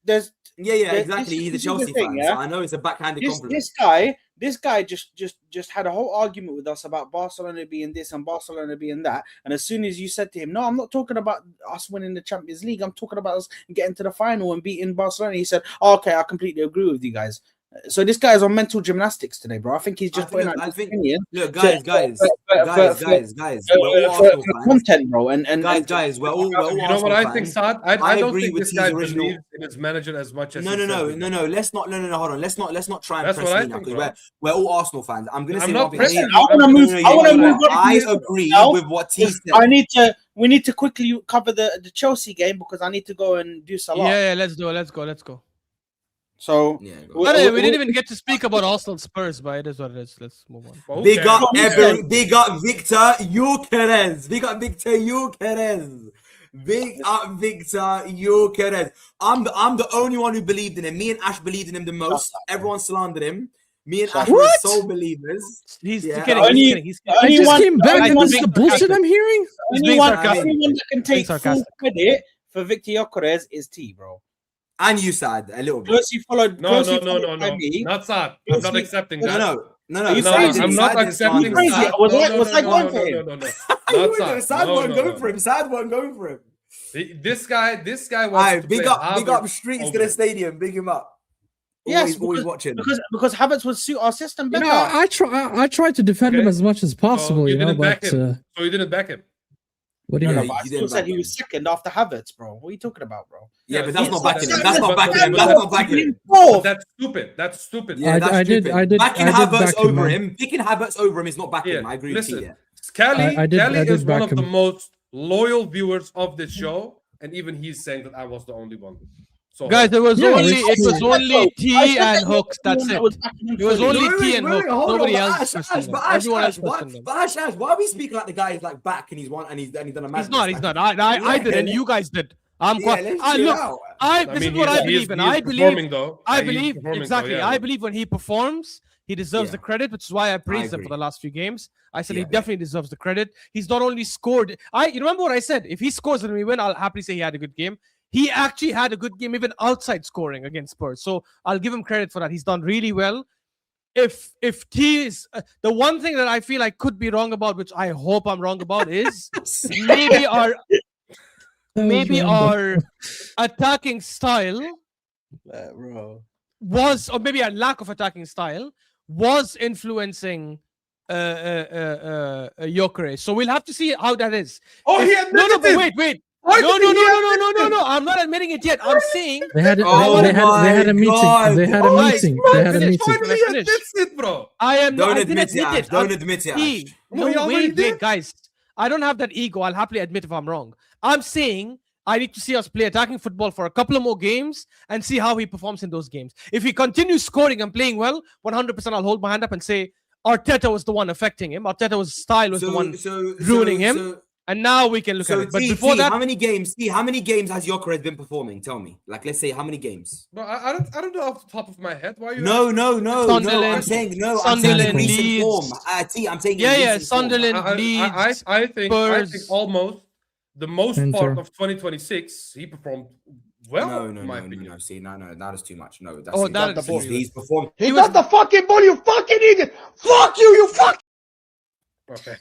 Exactly. He's a Chelsea fan, so I know it's a backhanded compliment. This guy just had a whole argument with us about Barcelona being this and Barcelona being that. And as soon as you said to him, no, I'm not talking about us winning the Champions League. I'm talking about us getting to the final and beating Barcelona. He said, okay, I completely agree with you guys. So this guy is on mental gymnastics today, bro. I think he's just putting out his opinion. Look, guys, content, bro. And guys, we're all you know what I think, Saad? I don't think this guy believes in his manager as much as no. Let's not. Hold on. Let's not try and press me now because we're all Arsenal fans. I'm gonna say one thing. I want to move. I agree with what T said. We need to quickly cover the Chelsea game because I need to go and do some. Yeah, let's go. So Yeah, go But anyway, we didn't even get to speak about Arsenal Spurs, but it is what it is. Let's move on. Well, who Big cares? up, big up Victor Gyokeres. Big up Victor Gyokeres. Big up Victor Gyokeres. I'm the only one who believed in him. Me and Ash believed in him the most. Everyone slandered him. Me and Ash were What? sole believers. He's Yeah. kidding. Only- He's kidding. He's kidding. I just Anyone- came back Guys, and this is being the bullshit sarcastic. I'm hearing. He's being sarcastic. Anyone that can take full sarcastic. credit for Victor Gyokeres is T, bro. And you sad a little bit. Closely followed. No, closely no, followed by me. not sad. I'm not accepting that. No. You No, crazy? I'm not accepting crazy? that. Was No, I- no, was no, I no, going no, for him? no. You Not were sad. sad No, one no, going no. for him. Sad one going for him. This guy wants Alright, to big play up Havertz streets to over the him. stadium. Big him up. Yes, Always watching. because Havertz would suit our system You better. know, I try to defend him Okay. as much as possible, So you know, didn't back but him. So you didn't back him. what do you No, mean? but I you still didn't said back he him. was second after Havertz, bro. What are you talking about, bro? Yeah, but that's Yeah, not so backing him. that's- That's not but- backing him. but- That's not backing him. Fourth. That's stupid. That's stupid. Yeah, that's I did- stupid. I did- Backing I did Havertz back him, over man. him. Picking Havertz over him is not backing Yeah, him. I agree listen. with you. Kelly, I did is one back of the him. most loyal viewers of this show, and even he's saying that I was the only one. So Guys, it was Yeah, only it's true. T and Hooks. That's it. It was only Wait, T and Hooks. hold on, Nobody but else Ash, questioned Ash, them. but Ash, Everyone else Ash, why, questioned them. but Ash, why are we speaking like the guy is like back and he's done a madness? He's not. He's Like, not. I Yeah, didn't. yeah. You guys did. I'm Yeah, quite. let's I chill look. out. This is what I believe in. I believe. performing though. I He's believe performing, exactly. though, yeah. I believe when he performs, he deserves Yeah. the credit, which is why I praised him for agree. the last few games. I said Yeah, he yeah. definitely deserves the credit. He's not only scored. You remember what I said? If he scores and we win, I'll happily say he had a good game. He actually had a good game, even outside scoring against Spurs. So I'll give him credit for that. He's done really well. If T is the one thing that I feel I could be wrong about, which I hope I'm wrong about, is maybe our attacking style bro. was, or maybe a lack of attacking style was influencing Gyokeres. So we'll have to see how that is. Oh, he No, admitted but it! wait. Why No. did he admit it? I'm not admitting it yet. I'm saying They had Oh they had a my meeting. God. They had a Oh, meeting. man, They had a finish. meeting. Finally Finish. admits it, bro. I am. Don't I didn't admit it, admit Ash. it. Don't admit it, Ash. See, Oh, he already wait, did? guys. I don't have that ego. I'll happily admit if I'm wrong. I'm saying I need to see us play attacking football for a couple of more games and see how he performs in those games. If he continues scoring and playing well, 100% I'll hold my hand up and say Arteta was the one affecting him. Arteta's style was the one ruining him. And now we can look at it. But before that, how many games has Gyokeres been performing? Tell me. Like, let's say how many games? Bro, I don't know off the top of my head. Why are you? No. Sunderland, I'm saying in Sunderland, recent Leeds. form. I'm saying in yeah, recent form. Sunderland, Leeds, I think Spurs. almost the most Inter. part of 2026 he performed well. No. in my opinion. See, no, that is too much. No, that's Oh, that is he's performed. He got the fucking ball, you fucking idiot! Fuck you fuck! Okay.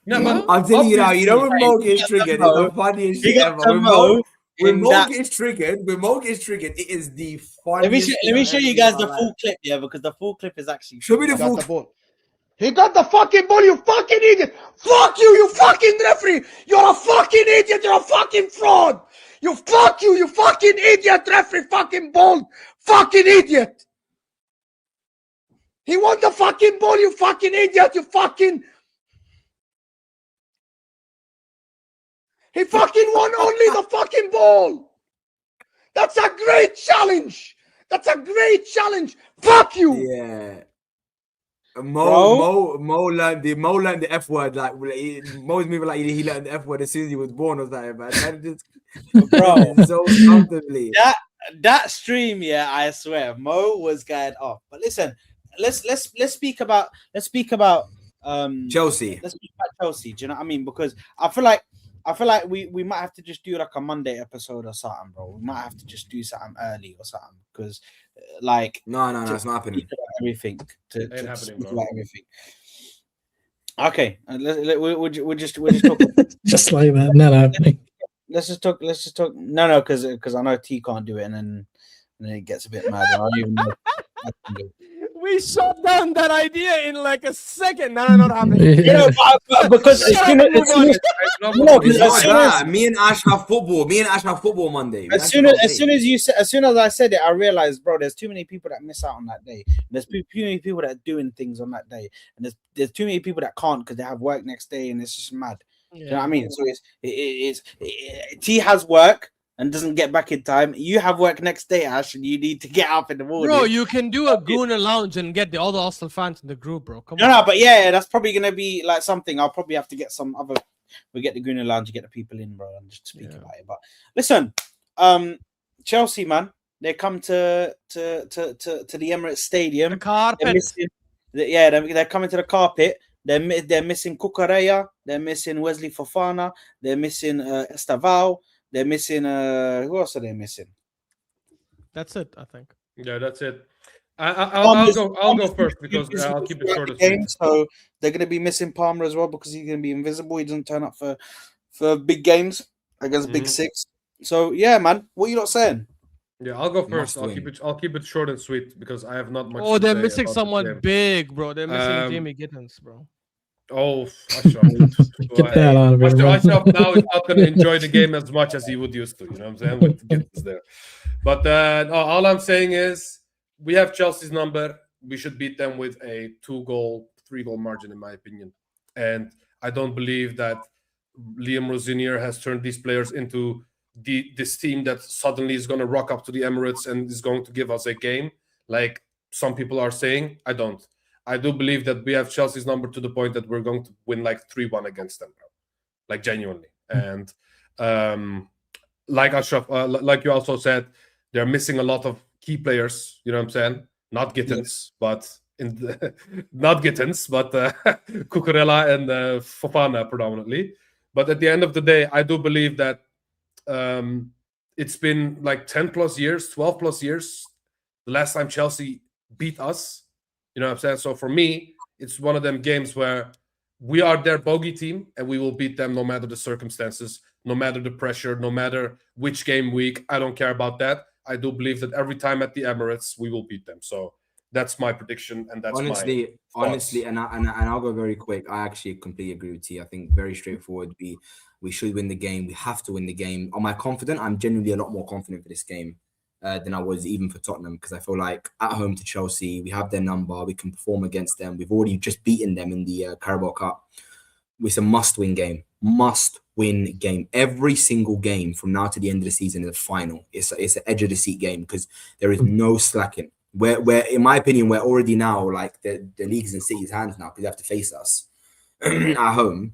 No, but I'm telling you now, you know when Right. Mo gets triggered, it's the funniest He shit got ever. to Mo When in Mo that. gets triggered, it is the Let me funniest. show you guys the full clip, yeah, because the full clip is actually. Show me the Got full. the ball. He got the fucking ball, you fucking idiot! Fuck you, you fucking referee! You're a fucking idiot, you're a fucking fraud! You fucking idiot, referee, fucking ball, fucking idiot! He won the fucking ball, you fucking idiot, you fucking... He fucking won only the fucking ball! That's a great challenge! That's a great challenge! Fuck you! Yeah. Mo learned the F word like Mo's moving like he learned the F word as soon as he was born or something, man. That just Bro. so comfortably. That stream, yeah, I swear, Mo was going off. But listen, let's speak about Chelsea. Let's speak about Chelsea. Do you know what I mean? Because I feel like we might have to just do like a Monday episode or something, bro. We might have to just do something early or something because, like, No, it's not happening. Everything to Ain't happening, speak bro. about everything. Okay, we'll just talk. Just like that. Not happening. Let's just talk. No, because I know T can't do it, and then it gets a bit mad. I don't even know. we shut down that idea in like a second. No, not happening. You know, but because as soon as It's No, not as soon as- that. Me and Ash have football Monday. as soon as I said it, I realized, bro, there's too many people that miss out on that day. There's too many people that are doing things on that day, and there's too many people that can't because they have work next day, and it's just mad. You know what I mean? So T has work, and doesn't get back in time, you have work next day, Ash, and you need to get up in the morning. Bro, you can do a Gooner lounge and get the other Arsenal fans in the group, bro. Come No, on. no, but yeah, that's probably gonna be like something. I'll probably have to get some other. We get the Gooner Lounge to get the people in, bro, and just speak about it. But listen, Chelsea, man, they come to the Emirates Stadium. The carpet. They're missing, they're coming to the carpet. They're missing Koora. They're missing Wesley Fofana. They're missing Estavao. They're missing who else are they missing? That's it, I think. Yeah, that's it. I'll go first because I'll keep it short and sweet. So they're going to be missing Palmer as well because he's going to be invisible. He doesn't turn up for big games against Big Six. So yeah, man, what are you not saying? Yeah, I'll go first. Must I'll keep it short and sweet because I have not much. Oh, to they're say missing about this someone game. big, bro. They're missing Um, Jamie Gittins, bro. Oh, Ashraf. Get that out of here, bro. Ashraf now is not going to enjoy the game as much as he would used to. You know what I'm saying? With Gittins there. But no, all I'm saying is we have Chelsea's number. We should beat them with a 2-goal, 3-goal margin, in my opinion. And I don't believe that Liam Rosenior has turned these players into this team that suddenly is going to rock up to the Emirates and is going to give us a game, like some people are saying. I don't. I do believe that we have Chelsea's number to the point that we're going to win like 3-1 against them, bro. Like genuinely. And like Ashraf, like you also said, they're missing a lot of key players. You know what I'm saying? Not Gittins, but not Gittins, but Cucurella and Fofana predominantly. But at the end of the day, I do believe that it's been like 10 plus years, 12 plus years, the last time Chelsea beat us. You know what I'm saying? So for me, it's one of them games where we are their bogey team and we will beat them no matter the circumstances, no matter the pressure, no matter which game week. I don't care about that. I do believe that every time at the Emirates, we will beat them. So that's my prediction, and that's honestly, and I'll go very quick. I actually completely agree with you. I think very straightforward. We should win the game. We have to win the game. Am I confident? I'm genuinely a lot more confident for this game than I was even for Tottenham, because I feel like at home to Chelsea, we have their number. We can perform against them. We've already just beaten them in the Carabao Cup. It's a must-win game. Must-win game. Every single game from now to the end of the season is a final. It's an edge of the seat game because there is no slacking. Where in my opinion, we're already now like the league's in City's hands now because they have to face us at home.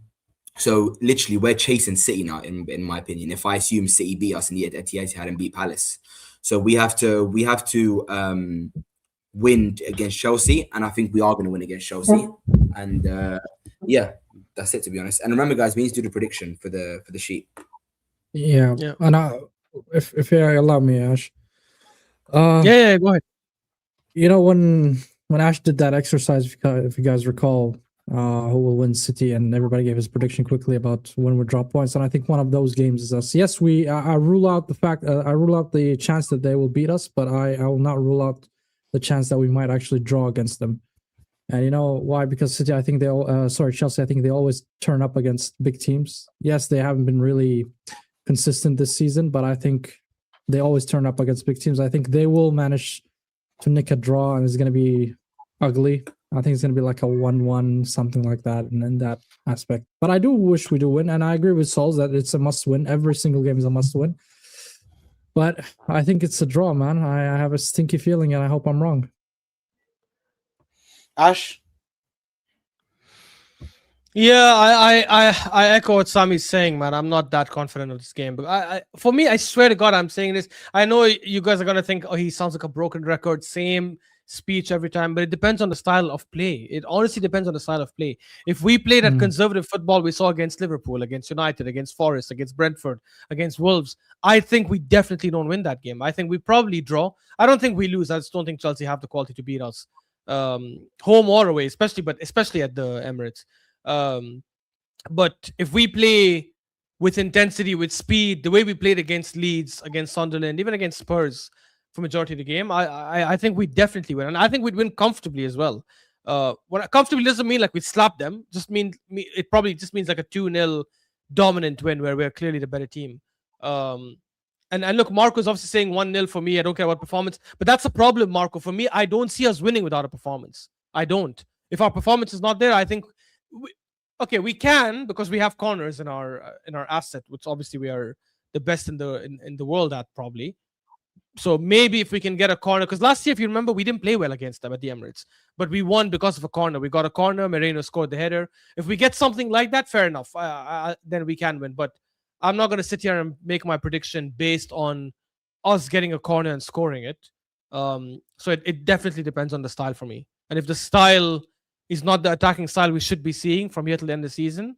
So literally, we're chasing City now. In my opinion, if I assume City beat us in the Etihad and beat Palace, so we have to win against Chelsea, and I think we are going to win against Chelsea. And yeah, that's it, to be honest. And remember, guys, we need to do the prediction for the sheet. Yeah. And if you allow me, Ash. Yeah, go ahead. You know, when Ash did that exercise, if you guys recall, who will win City, and everybody gave his prediction quickly about when we drop points, and I think one of those games is us. Yes, I rule out the chance that they will beat us, but I will not rule out the chance that we might actually draw against them. And you know why? Because City, I think Chelsea, I think they always turn up against big teams. Yes, they haven't been really consistent this season, but I think they always turn up against big teams. I think they will manage to nick a draw, and it's going to be ugly. I think it's going to be like a 1-1, something like that, and in that aspect. But I do wish we do win, and I agree with Souls that it's a must-win. Every single game is a must-win. But I think it's a draw, man. I have a stinky feeling, and I hope I'm wrong. Ash? Yeah, I echo what Sami's saying, man. I'm not that confident of this game. But for me, I swear to God, I'm saying this. I know you guys are gonna think, oh, he sounds like a broken record, same speech every time, but it depends on the style of play. It honestly depends on the style of play. If we play that conservative football we saw against Liverpool, against United, against Forest, against Brentford, against Wolves, I think we definitely don't win that game. I think we probably draw. I don't think we lose. I just don't think Chelsea have the quality to beat us, home or away, especially at the Emirates. But if we play with intensity, with speed, the way we played against Leeds, against Sunderland, even against Spurs for majority of the game, I think we definitely win, and I think we'd win comfortably as well. What comfortably doesn't mean like we slap them. It probably just means like a 2-0 dominant win where we're clearly the better team. And look, Marco's obviously saying 1-0 for me. I don't care about performance, but that's a problem, Marco. For me, I don't see us winning without a performance. I don't. If our performance is not there, I think we can, because we have corners in our asset, which obviously we are the best in the world at probably. So maybe if we can get a corner, because last year, if you remember, we didn't play well against them at the Emirates, but we won because of a corner. We got a corner. Moreno scored the header. If we get something like that, fair enough. Then we can win. But I'm not going to sit here and make my prediction based on us getting a corner and scoring it. So it definitely depends on the style for me. And if the style is not the attacking style we should be seeing from here till the end of the season,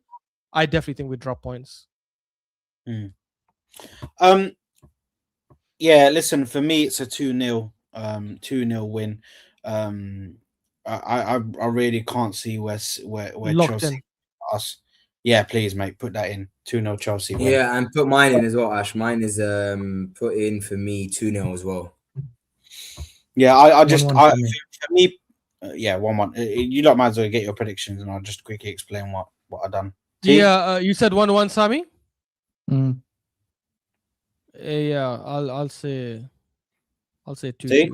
I definitely think we drop points. Yeah, listen, for me, it's a 2-0, 2-0 win. I really can't see where Locked Chelsea in. us. Yeah, please, mate, put that in. 2-0 Chelsea win. Yeah, and put mine in as well, Ash. Mine is put in for me 2-0 as well. Yeah, I just 1-1 for me. for me, yeah, 1-1. You lot might as well get your predictions, and I'll just quickly explain what I've done. Yeah, you said 1-1, Sami? Mm. Yeah, I'll say 2-2. See?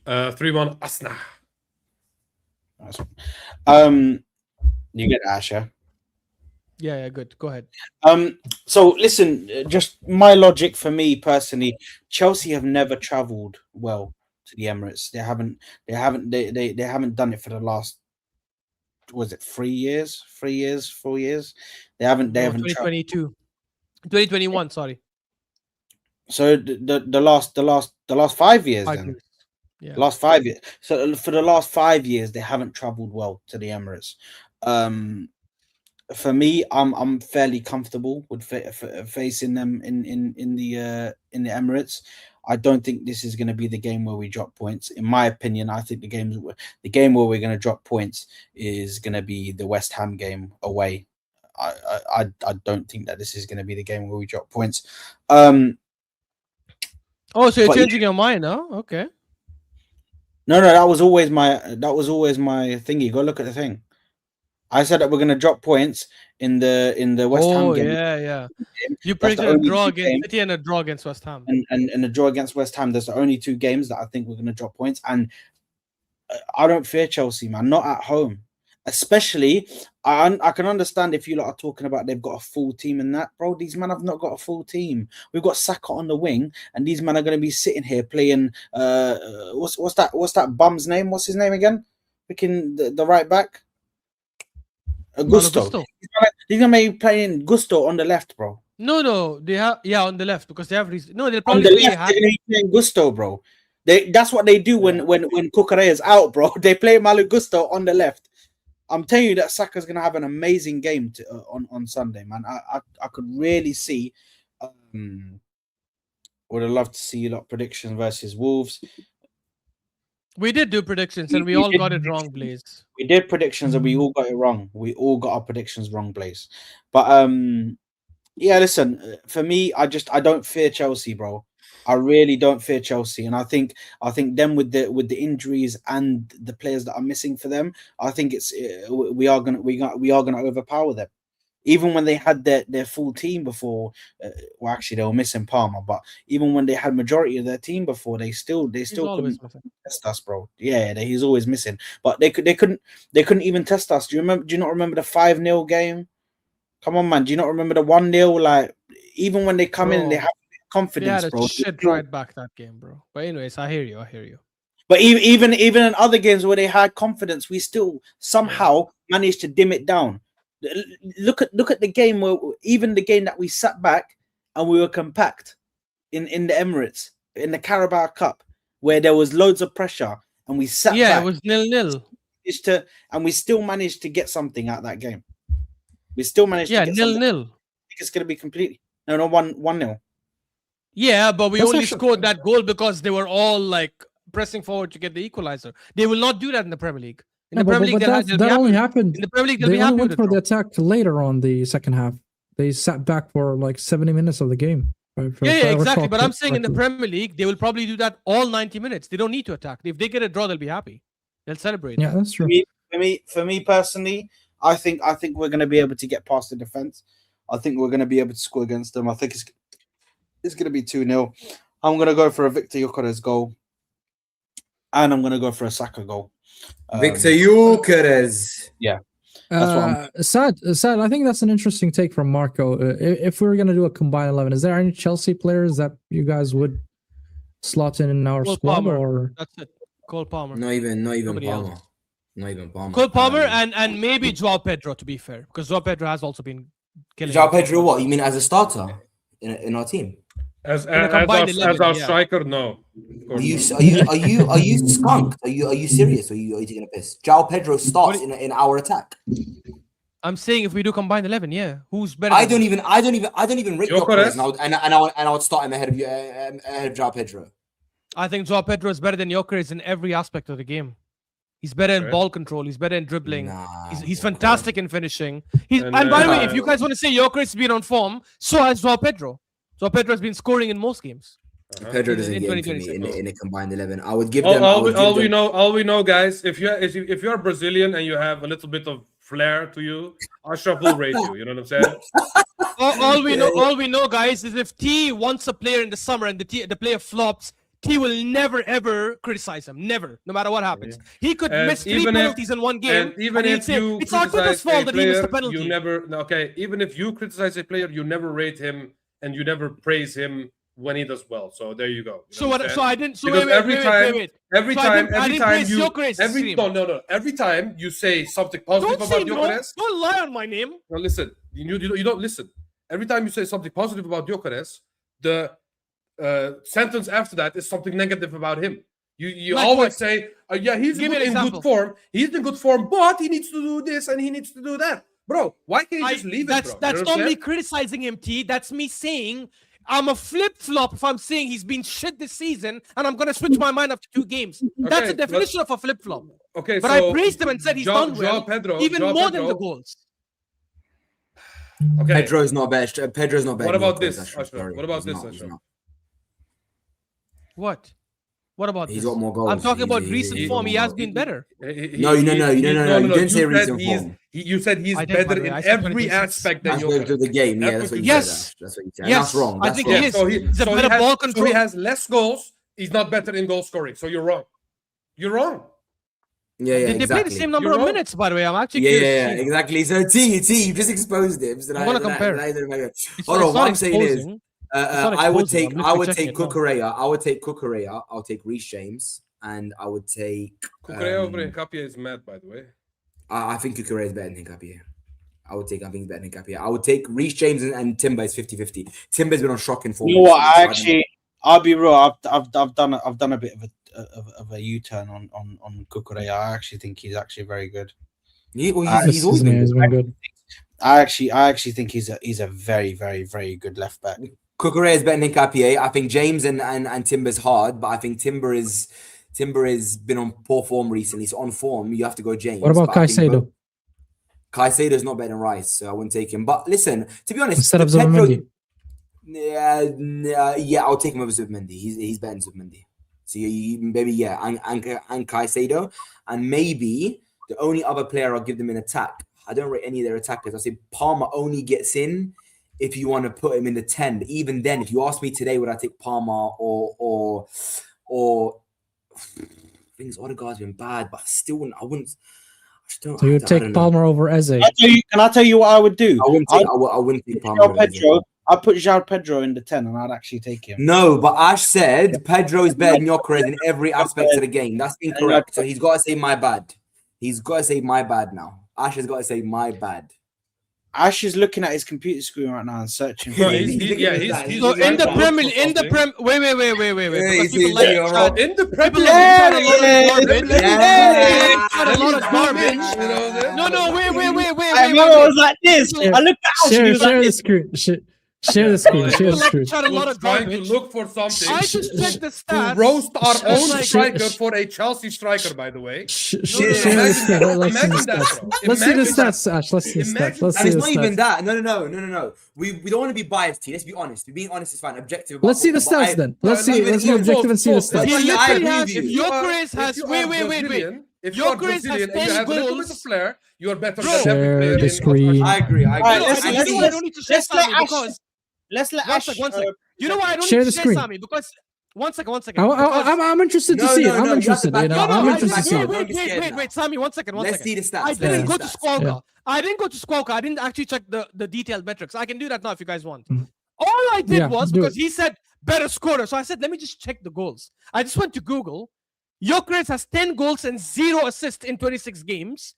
3-1 Asna. You get Ash, yeah? Yeah, good. Go ahead. So listen, just my logic for me personally, Chelsea have never travelled well to the Emirates. They haven't done it for the last, was it 3 years, 4 years? They haven't 2022. 2021, sorry. So the last 5 years 5 then. years. Yeah. Last 5 years. So for the last 5 years, they haven't travelled well to the Emirates. For me, I'm fairly comfortable with facing them in the Emirates. I don't think this is going to be the game where we drop points. In my opinion, I think the game where we're going to drop points is going to be the West Ham game away. I don't think that this is going to be the game where we drop points. Oh, so you're changing your mind, huh? Okay. No, that was always my thingy. Go look at the thing. I said that we're going to drop points in the West Ham game. Yeah. You predicted a draw against City and a draw against West Ham. And a draw against West Ham. There's the only 2 games that I think we're going to drop points. And I don't fear Chelsea, man. Not at home. Especially, I can understand if you lot are talking about they've got a full team and that, bro. These men have not got a full team. We've got Saka on the wing, and these men are going to be sitting here playing. What's that bum's name? What's his name again? Picking the right back. Gusto. He's gonna be playing Gusto on the left, bro. No, they have on the left because they have reason. No, they'll On probably the play left, they're gonna be playing Gusto, bro. That's what they do when Koora is out, bro. They play Malo Gusto on the left. I'm telling you that Saka's gonna have an amazing game on Sunday, man. I could really see. Would have loved to see a lot of predictions versus Wolves. We did do predictions and we all got it wrong, Blaze. We did predictions and we all got it wrong. We all got our predictions wrong, Blaze. But yeah, listen, for me, I don't fear Chelsea, bro. I really don't fear Chelsea, and I think them with the injuries and the players that are missing for them, I think we are gonna overpower them. Even when they had their full team before, well, actually they were missing Palmer, but even when they had majority of their team before, they still couldn't test us, bro. Yeah, he's always missing, but they couldn't even test us. Do you not remember the 5-0 game? Come on, man. Do you not remember the 1-0? Like, even when they come in, they have confidence, bro. Shit right back that game, bro. But anyways, I hear you. But even in other games where they had confidence, we still somehow managed to dim it down. Look at the game where even the game that we sat back and we were compact in the Emirates in the Carabao Cup where there was loads of pressure and we sat back. Yeah, it was 0-0. And we still managed to get something out of that game. We still managed to get 0-0. I think it's going to be completely 1-0. Yeah, but we only scored that goal because they were all like pressing forward to get the equalizer. They will not do that in the Premier League. In the Premier League, that only happened. In the Premier League, they only went for the attack later on the second half. They sat back for like 70 minutes of the game. Yeah, exactly. But I'm saying in the Premier League, they will probably do that all 90 minutes. They don't need to attack. If they get a draw, they'll be happy. They'll celebrate. Yeah, that's true. For me personally, I think we're going to be able to get past the defense. I think we're going to be able to score against them. I think it's going to be 2-0. I'm going to go for a Victor Gyokeres goal, and I'm going to go for a Saka goal. Victor Gyokeres. Yeah. Sad. I think that's an interesting take from Marco. If we were going to do a combined 11, is there any Chelsea players that you guys would slot in our Cole squad? Palmer. Or That's it. Cole Palmer. Not even Nobody Palmer. else. Not even Palmer. Cole Palmer and maybe Joao Pedro, to be fair, because Joao Pedro has also been killing. Joao it. Pedro, what you mean as a starter in our team? As a combined our 11, yeah. striker, no. Of course Are you skunked? Are you serious? Or are you taking a piss? Joao Pedro starts in our attack. I'm saying if we do combined 11, yeah, who's better? I don't even rate Gyokeres. Gyokeres, and I would start him ahead of Joao Pedro. I think Joao Pedro is better than Gyokeres in every aspect of the game. He's better in ball control. He's better in dribbling. He's fantastic in finishing. And by the way, if you guys want to say Gyokeres has been on form, so has Joao Pedro. Joao Pedro has been scoring in most games. Pedro doesn't in get for 2026. me in a combined 11. I would give them. All we know, guys. If you're Brazilian and you have a little bit of flair to you, Ashraf will rate you. You know what I'm saying? all we know, guys, is if T wants a player in the summer and the player flops, T will never ever criticize him. Never, no matter what happens. He could miss 3 penalties in one game. And even if you it's Arteta's fault that he missed the penalty. you never. Okay, even if you criticize a player, you never rate him and you never praise him when he does well. So there you go. So what? So I didn't. So because wait. Every time you. Every time you say something positive Don't about say no. Gyokeres, Don't lie on my name. no, listen. You don't listen. Every time you say something positive about Gyokeres, the sentence after that is something negative about him. You Like always what? say, yeah, he's Give me an in example. good form. He's in good form, but he needs to do this and he needs to do that. Bro, why can't you just leave it, bro? That's You know not what I'm me saying? criticizing him, T. That's me saying I'm a flip-flop if I'm saying he's been shit this season and I'm going to switch my mind after 2 games. That's the definition of a flip-flop. Okay, But so I praised him and said he's done well, even more than the goals. Okay. Pedro's not better. Pedro's not better. What about Gyokeres, this, Ashraf, Ashraf? sorry. What about He's this, not, he's Ashraf? not. What? What about He's this? got more goals. I'm talking about He's recent got form. more He has goals. been better. No. You didn't say recent form. You said he's I did, by better the way. in I said every 2026. aspect than That's going to Gyokeres. the game. Yeah, That's that's what what you you said. Yes. That's what you said. Yes. That's wrong. I That's think wrong. he is. So He's a so better has, ball so control. he has less goals. He's not better in goal scoring. So you're wrong. You're wrong. Yeah, They play the exactly. same number You're of wrong. minutes, by the way. I'm actually Yeah, curious to see. exactly. So T, you just exposed him. So I wanna compare. Hold It's on. not What I'm saying is, exposing. not I would exposing, take I'm I would literally take checking it now. Koora. I would take Koora. I'll take Reece James, and I would take. Korea over Nkapia is mad, by the way. I think Koora is better than Nkapia. I think he's better than Nkapia. I would take Reece James and Timber is 50-50. Timber's been on shocking form. You know what? recently, I'll be real. I've done a bit of a U-turn on Koora. I actually think he's actually very good. he's always been He's been good. I actually think he's a very, very, very good left back. Koora is better than Nkapia. I think James and Timber's hard, but I think Timber has been on poor form recently. So on form, you have to go James. What about But I think Caicedo? Caicedo's not better than Rice, so I wouldn't take him. But listen, to be honest, Instead of Pedro- Zubimendi? yeah, I'll take him over Zubimendi. He's better than Zubimendi. So maybe and Caicedo, and maybe the only other player I'll give them in attack. I don't rate any of their attackers. I'll say Palmer only gets in if you want to put him in the 10. But even then, if you ask me today, would I take Palmer or things Odegaard's been bad, but still wouldn't. I wouldn't. So you would take Palmer over Eze? Can I tell you what I would do? I wouldn't take Palmer. over Eze. I'd put João Pedro in the 10 and I'd actually take him. No, but Ash said Pedro is better than Gyokeres in every aspect of the game. That's incorrect. So he's got to say my bad. He's got to say my bad now. Ash has got to say my bad. Ash is looking at his computer screen right now and searching Bro, for he's So in the Premier, wait. Because people like chat. In the Premier People League, chat a lot of garbage. No, wait. I was like this. I looked at Ash and he was like Share the this. screen. Share the screen. Share the screen. Chat a lot of trying to garbage. look for something I just checked the to stats. roast our own like- striker for a Chelsea striker, by the way. Share the screen. Let's see the Imagine that, stats. bro. Let's see the Imagine that. stats, Ash. Let's see the stats. Imagine- Let's And see it's the not even stats. that. No. We don't want to be biased here. Let's be honest. Being honest is fine. Objective. about Let's see the football, but stats I- then. Let's not see. even- Let's be even objective and see the false. stats. He Yeah, I literally agree has. with If you. Gyokeres has. Wait. If you are Gyokeres has Brazilian and 10 you have a little bit goals. of flair, you are better Bro. than every Share player the in screen. I agree. Alright, I let's don't need to share let's let Sami Ash. because Let's let one Ash. sec. You know why I don't Share need the to share screen. Sami? Because One second. I'm interested to see it. I'm interested. You know, I'm interested to see it. Wait, Sami, one second. Let's see the stats. I didn't go to Stats. Squawka. Yeah. I didn't go to Squawka. I didn't actually check the detailed metrics. I can do that now if you guys want. Mm. All I did Yeah, was, do because it. he said better scorer, so I said, let me just check the goals. I just went to Google. Gyokeres has 10 goals and 0 assists in 26 games.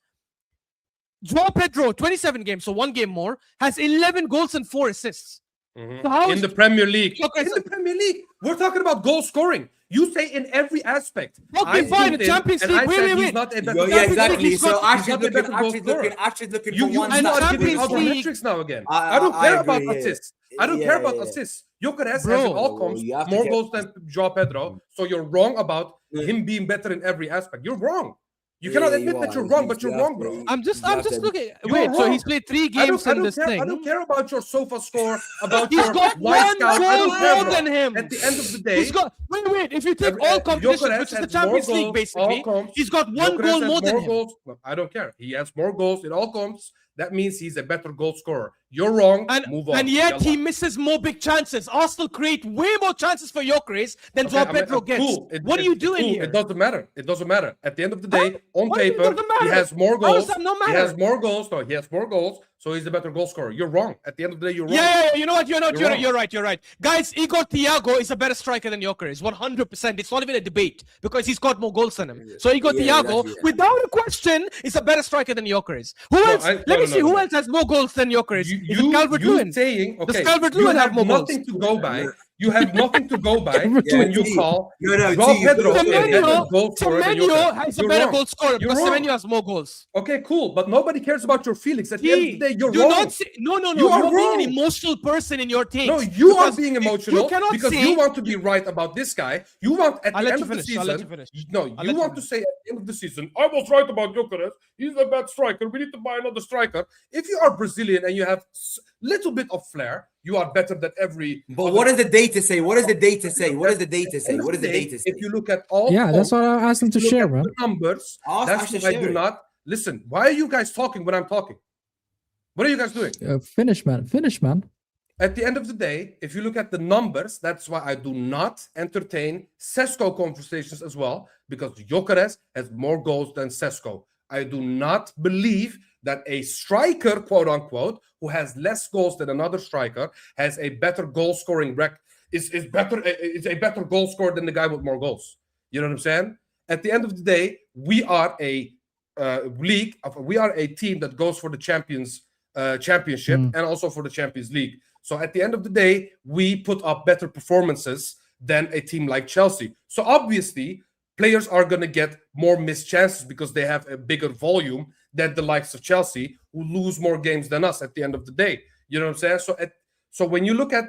Joao Pedro, 27 games, so 1 game more, has 11 goals and 4 assists. So how In is the Premier League. Gyokeres- In the Premier League. We're talking about goal scoring. You say in every aspect. Okay, fine, zoomed the in Champions and League. I Wait, said wait, he's wait. not a better Yeah, Champions exactly. League, So he's got Ash's a better goal scorer. looking You for one and are stat. giving Champions other League- metrics now again. I- I don't I care agree, about yeah. assists. I don't Yeah, care about yeah. assists. Gyokeres has Bro. in all comps You have to more get- goals than Joao Pedro. So you're wrong about him being better in every aspect. You're wrong. You Yeah, cannot you admit are. that you're wrong, but You you're have wrong, to- bro. I'm just You have to- looking. You're Wait, so wrong. he's played 3 I games in don't this care. thing. I don't care about your sofa score, about He's your got white one scout. I goal don't care, more bro. than him. At the end of the day, He's got wait. If you take all competitions, Gyokeres which is the has Champions more League, goals, basically, all comps. he's got 1 Gyokeres goal has more than him. goals. No, I don't care. He has more goals in all comps. That means he's a better goal scorer. You're wrong. Move on. And yet he Yalla. misses more big chances. Arsenal create way more chances for Gyokeres than Okay, Joao I mean, Pedro gets. cool. What are you doing cool. here? It doesn't matter. It doesn't matter. At the end of the day, on Why it paper, doesn't he matter? has more How does goals. that not He matter? has more goals. No, he has more goals. So he's a better goal scorer. You're wrong. At the end of the day, you're wrong. Yeah. You know what? You're wrong. right. Guys, Igor Thiago is a better striker than Gyokeres. 100%. It's not even a debate because he's got more goals than him. So Igor Yeah, Thiago, that's- yeah. without a question, is a better striker than Gyokeres. Who else? Let me see who else has more goals than Gyokeres. Is it Calvert-Lewin? Saying, Does okay, Calvert-Lewin you have have more goals? nothing to go by. You have nothing to go by Yeah, when you T. call No, Joao T, Pedro a Semenyo- better goal scorer than Semenyo Gyokeres. has a You're better wrong. goal scorer You're because wrong. Semenyo has more goals. Okay, cool, but nobody cares about your feelings. At the end of the day, you're Do wrong. not say, no. You are You're being wrong. an emotional person in your takes. No, you are because being you emotional cannot because say- you want to be right about this guy. You want at I'll the let end you of the finish. season. I'll let you finish. No, I'll you let you want to finish. say at the end of the season, I was right about Gyokeres. He's a bad striker. We need to buy another striker. If you are Brazilian and you have little bit of flair, you are better than every. But other- what does the data say? What does the data say? What does the data say? What does the data say? If you look at all, Yeah, that's what I asked him to if you look share, at man. the numbers. Ask That's Ash to what I share do it. not listen. Why are you guys talking when I'm talking? What are you guys doing? Finish, man. At the end of the day, if you look at the numbers, that's why I do not entertain Sesko conversations as well, because Gyokeres has more goals than Sesko. I do not believe that a striker, quote unquote, who has less goals than another striker, has a better goal scoring is a better goal scorer than the guy with more goals. You know what I'm saying? At the end of the day, we are a we are a team that goes for the championship and also for the Champions League. So at the end of the day, we put up better performances than a team like Chelsea. So obviously, players are going to get more missed chances because they have a bigger volume than the likes of Chelsea, who lose more games than us at the end of the day. You know what I'm saying? So when you look at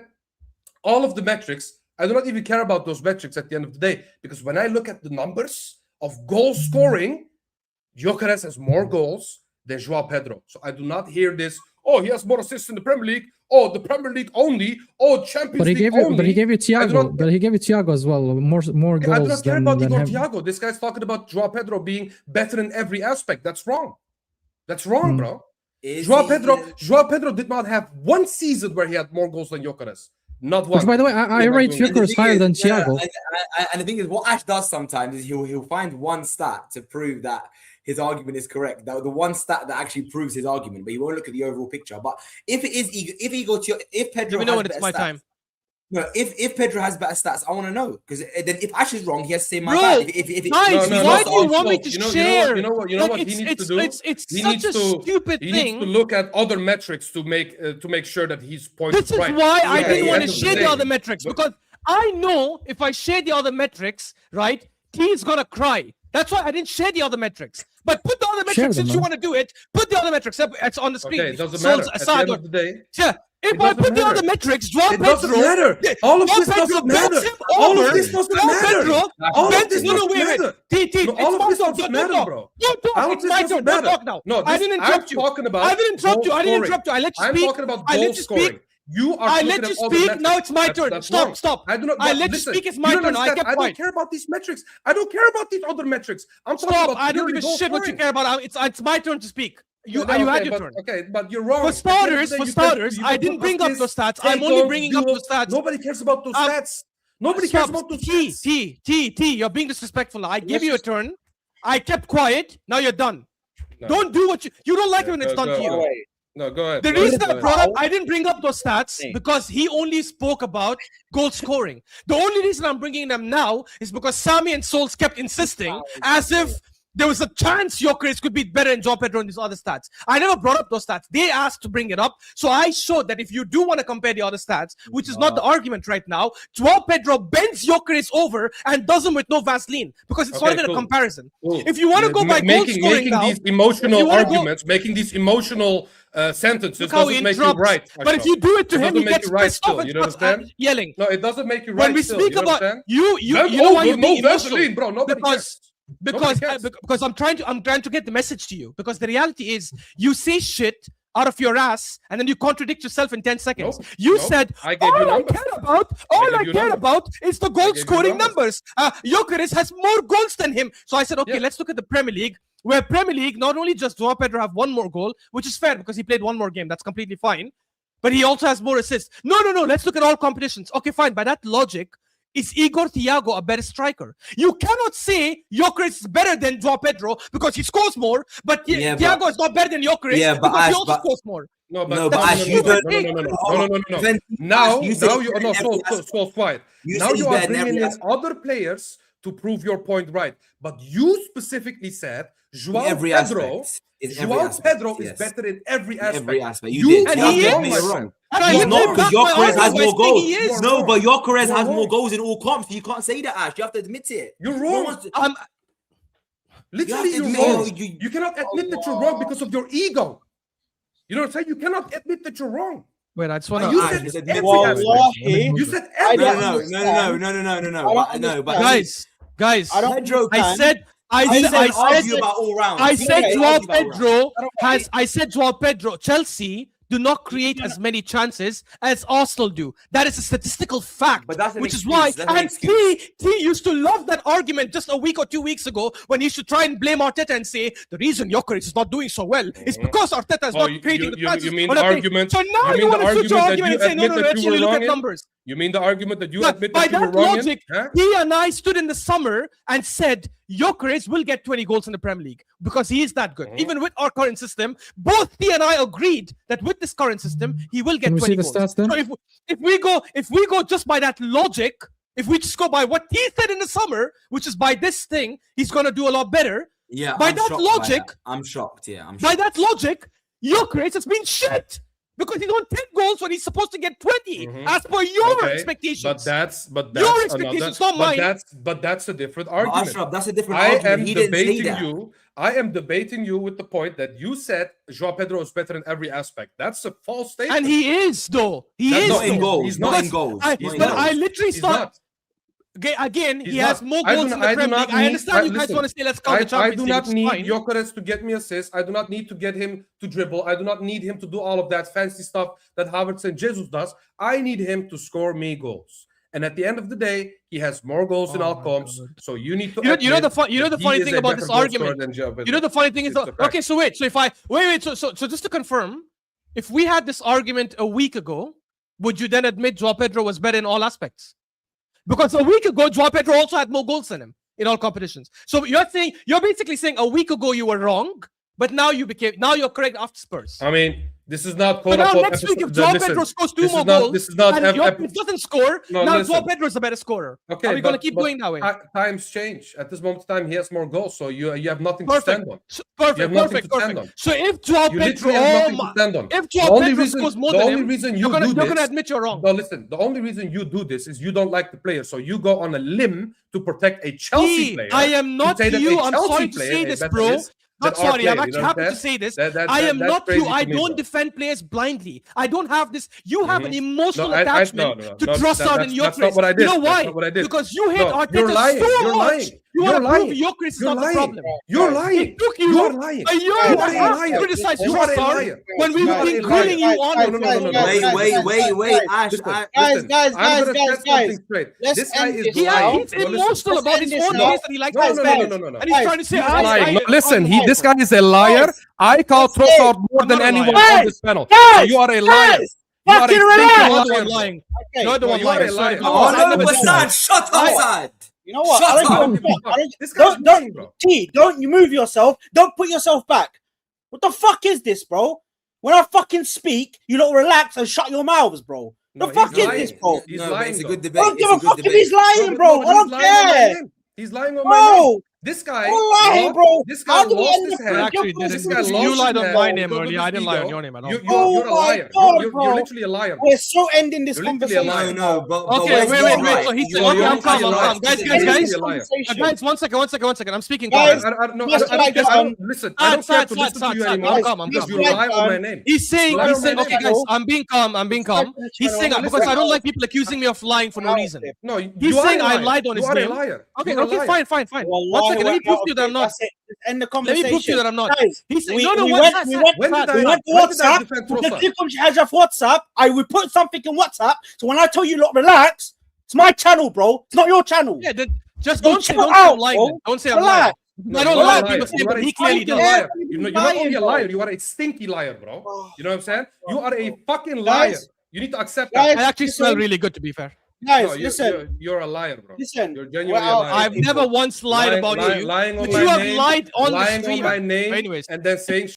all of the metrics, I do not even care about those metrics at the end of the day, because when I look at the numbers of goal scoring, Gyokeres has more goals than Joao Pedro. So I do not hear this, oh, he has more assists in the Premier League. Oh, the Premier League only. Oh, Champions League only. But he gave you Thiago. But he gave you Thiago as well. More I do goals not care than about Igor him. Thiago. This guy's talking about Joao Pedro being better in every aspect. That's wrong. That's wrong, bro. Joao Pedro did not have one season where he had more goals than Gyokeres. Not one. Which, by the way, I rate Gyokeres higher than Thiago. And the thing is, what Ash does sometimes is he'll find one stat to prove that his argument is correct. The one stat that actually proves his argument, but he won't look at the overall picture. But if Pedro, Let me know when it's my time. No, if Pedro has better stats, I want to know, because then if Ash is wrong, he has to say my Bro, bad. guys, why do you want me to share? You know what Like, he needs to do? It's He such needs a to- stupid He thing. needs to look at other metrics to make sure that he's pointing This is right. why I Yeah, didn't yeah, want to that's share the the thing. other metrics, But- because I know if I share the other metrics, right, T is gonna cry. That's why I didn't share the other metrics. But put the other Share metrics them, since you man. want to do it. Put the other metrics. It's on the screen. Okay, it doesn't So- matter. At the so- end of the day, yeah. If it I doesn't put the matter. other metrics, Joao it doesn't Pedro. matter. All of Joao this Pedro doesn't bets matter. him All over. of this doesn't Joao matter. Pedro All of bets- this no, doesn't wait. matter. T, No, all of it's this my doesn't turn. matter, Don't bro. talk. Don't talk. All of It's this my doesn't turn. Don't matter. talk now. No, I didn't interrupt you. talking about I didn't interrupt you. goal I didn't scoring. interrupt you. I let you I'm speak. talking about I goal let you scoring. speak. You are I looking let at you all the speak. metrics. Now it's my That's- turn. that's Stop, wrong. stop. I do not. I but let you listen, speak. It's you my don't turn. I understand. kept I don't quiet. care about these metrics. I don't care about these other metrics. I'm talking Stop. about I don't purely give a goal shit what you scoring. care about. It's my turn to speak. You Okay, had your but- turn. Okay, but you're wrong. For At the end of the starters, day, I you can didn't put bring up assists, those stats. take I'm only goals, bringing up duels. those stats. Nobody cares about those Um, stats. Nobody cares Stop. about those stats. T, you're being disrespectful. I gave you a turn. I kept quiet. Now you're done. No. Don't do what you don't like it when it's done to you. Wait. No, go ahead. The Go reason ahead. I brought up, I didn't bring up those stats Hey. because he only spoke about goal scoring. The only reason I'm bringing them now is because Sami and Souls kept insisting as if there was a chance Gyokeres could be better than João Pedro in these other stats. I never brought up those stats. They asked to bring it up. So I showed that if you do want to compare the other stats, which is not the argument right now, João Pedro bends Gyokeres over and does them with no Vaseline because it's not even a comparison. Cool. If you want to go by goal making scoring now, these emotional you wanna go- arguments, making these emotional sentences look how he doesn't make you interrupts. right. But if you do it to It him, he doesn't make gets you right pissed off still, and you starts understand? yelling. No, it doesn't make you right. When we still, speak you about understand? you Bend know why over, you're no being emotional Vaseline, bro. Nobody cares. Nobody cares. because I'm trying to get the message to you, because the reality is you say shit out of your ass and then you contradict yourself in 10 seconds. Nope, You nope. said I gave you all I numbers. care about is the goal gave you scoring numbers. numbers. Gyokeres has more goals than him. So I said, okay, Yeah. let's look at the Premier League, where Premier League not only just João Pedro have one more goal, which is fair because he played one more game, that's completely fine, but he also has more assists. No, let's look at all competitions. Okay, fine. By that logic, is Igor Thiago a better striker? You cannot say Gyokeres is better than João Pedro because he scores more, but Thiago is not better than Gyokeres because he also scores more. No, No, but but Ash, you don't- no. Then- Now you said you every so quiet. You Now said you he's are better than bringing every in other players to prove your point right. But you specifically said João every Pedro. aspect. In every João aspect, Pedro is yes. better in every In aspect. every aspect. You did. And You he have to is. admit you're wrong. And I He's even not, back because my Gyokeres has argument more saying goals. he is. No, but Gyokeres You're has more wrong. goals in all comps. You can't say that, Ash. You have to admit it. You're No wrong. one's- Literally, You have to you're admit wrong. you- You cannot admit that you're wrong because of your ego. You know what I'm saying? You cannot admit that you're wrong. Wait, I just want You to. said just every admit aspect. Wallahi, You said I every don't No, aspect. no. But Guys, I don't Pedro I can. said argue about all rounds. I You said can João argue about all rounds. Pedro has. I said João Pedro. Chelsea do not create as many chances as Arsenal do. That is a statistical fact. But that's an which is excuse. why. That's an And excuse. T used to love that argument just a week or 2 weeks ago when he used to try and blame Arteta and say the reason Gyokeres is not doing so well is because Arteta is Oh, not creating the chances. you mean or the nothing. argument? So now you you mean the want to switch your argument argument that and you say no, admit let's that you only were look wrong at in? numbers. You mean the argument that you But admit by that you were that wrong logic, in? Huh? he and I stood in the summer and said Gyokeres will get 20 goals in the Premier League because he is that good. Even with our current system, both he and I agreed that with this current system, he will get Can we 20 see the goals. stats then? So if we go just by that logic, if we just go by what he said in the summer, which is by this thing, he's gonna do a lot better. Yeah, By I'm that shocked logic- that. I'm shocked. Yeah, I'm By shocked. that logic, Gyokeres has been shit because he's on 10 goals when he's supposed to get 20 as per your Okay, expectations. But that's Your expectations, not mine. But that's a different But argument. Ashraf, that's a different I argument. am He didn't say debating that. you. I am debating you with the point that you said João Pedro is better in every aspect. That's a false statement. And he is, though. He That's is. Not in though. goals. He's Not not. in goals. I, Not in but goals. I literally He's start not. again. He's He has not. more I do goals in not- the I do Premier not League. I understand you guys listen, want to say let's count the I Champions do League. not Which is need fine. Gyokeres to get me assists. I do not need to get him to dribble. I do not need him to do all of that fancy stuff that Havertz and Jesus does. I need him to score me goals. And at the end of the day, he has more goals in all comps. So you need to. You know the admit funny he thing is a about better this goal scorer argument. than João Pedro. You know the funny thing is, It's a fact. okay. So wait. So if I wait. So just to confirm, if we had this argument a week ago, would you then admit João Pedro was better in all aspects? Because a week ago, João Pedro also had more goals than him in all competitions. So you're basically saying a week ago you were wrong, but now you're correct after Spurs. I mean, this is not. But now quote-unquote next week, if episode- João listen, Pedro scores two this more is not- goals, this is not and ep- Gyokeres doesn't score, No, now listen. João Pedro is a better scorer. Okay, Are we going to but- keep but going that way? Times change. At this moment in time, he has more goals, so you have nothing to stand Perfect. on. So, You have nothing perfect. to stand on. So if João You Pedro, literally have nothing to stand on. if The João only Pedro reason- scores more the than only him, reason you're you do gonna this- admit you're wrong. No, listen. The only reason you do this is you don't like the player, so you go on a limb to protect a Chelsea player. I am not say that you. a I'm Chelsea sorry to player say is this, better bro. than Not our sorry. player, I'm you actually know happy to that? say this. That- I am that's not crazy you. to I me, don't bro. defend players blindly. I don't have this. You have an emotional No, attachment no, to no, Trossard and that's not Gyokeres. what I did. You know That's why? not what I did. Because you hate No, Arteta you're lying. so You're much. lying. You want You're to prove lying. Gyokeres is You're not the lying. problem. You're lying. It took you You're lying. a year You and are a a half liar. to criticize You are a Trossard liar. when we You were are a been liar. grilling you on No, it. no, no, no, no. Wait, Ash. Listen, Guys, listen, guys, I'm gonna guys, set guys. something straight. Let's This guy end is this Yeah, lying. he's No, listen. emotional about his end this own now. case that he likes No, his no, fans. no, no, no. And he's trying to say, He's I lying. No, am listen, awful. this guy is a liar. I call Guys, Trossard more than not a anyone liar. on this panel. Guys, So you are a liar. guys, Fucking You're relax. the one lying. Okay. You're the one you are lying. a Sorry, liar. come Oh on. no, Never but said Sad, that. shut up, Sad. You know what? Shut I don't up. give a fuck. I don't- This guy's lying, bro. Don't you move yourself. Don't put yourself back. What the fuck is this, bro? When I fucking speak, you don't relax and shut your mouths, bro. No, The fuck he's is lying. this, bro? He's No, but lying. it's a though. good I debate. don't give It's a a good fuck if debate. he's lying, No, bro. but I don't he's lying on my care. name. He's lying on my name. Bro, This guy, don't lie, lost- bro. This How guy did he lost end his up head. with Actually, Gyokeres? This didn't. guy You lost lied his on head. my Go name with earlier. his I didn't lie on ego. your name at all. You're Oh a my liar. God, You're bro. literally a liar. We're so ending this You're literally a conversation. liar. No, but Okay, where's wait, your wait, wait. right? So he You said, are okay, your I'm calm, fucking I'm right. calm. Guys, This is guys, literally guys. You're a liar. Guys, one second. I'm speaking Guys, calm. I don't Just like, listen. I Sad, don't care sad, to sad, listen to sad, you sad. anymore I'm calm, I'm because calm. you lie on my name. He's saying, Lie on my okay, name. guys, I'm being calm. He's saying, No, because listen. I don't like people accusing me of lying for no reason. No, He's you are saying a I liar. lied on his You are name. a liar. Okay, You're a okay, liar. fine. One Wallahi, second, let me we're prove out to you of that I'm it. not. That's it. End the Let conversation. me prove to you that I'm not. Guys, He's saying, we no, went sad, to When did I WhatsApp. defend The Trossard? click on Hajaf WhatsApp. I would put something in WhatsApp. So when I tell you, look, relax. It's my channel, bro. It's not your channel. Yeah, then just Don't don't say chill I'm out, lying. bro. Then. Don't say I'm Relax. lying. No, I don't you are lie. a liar. People say, You are but a he clearly stinky does. liar. You're You're not only a lying, liar, bro. you are a stinky liar, bro. Oh, You know what I'm saying? You are a fucking Guys, liar. You need to accept guys, that. I actually smell listen. really good, to be fair. Guys, No, listen. you're a liar, bro. Listen. You're genuinely a Well, liar. I've never once lied about you, lying on but my you have name, lied on the lying street. on my name, Anyways. and then saying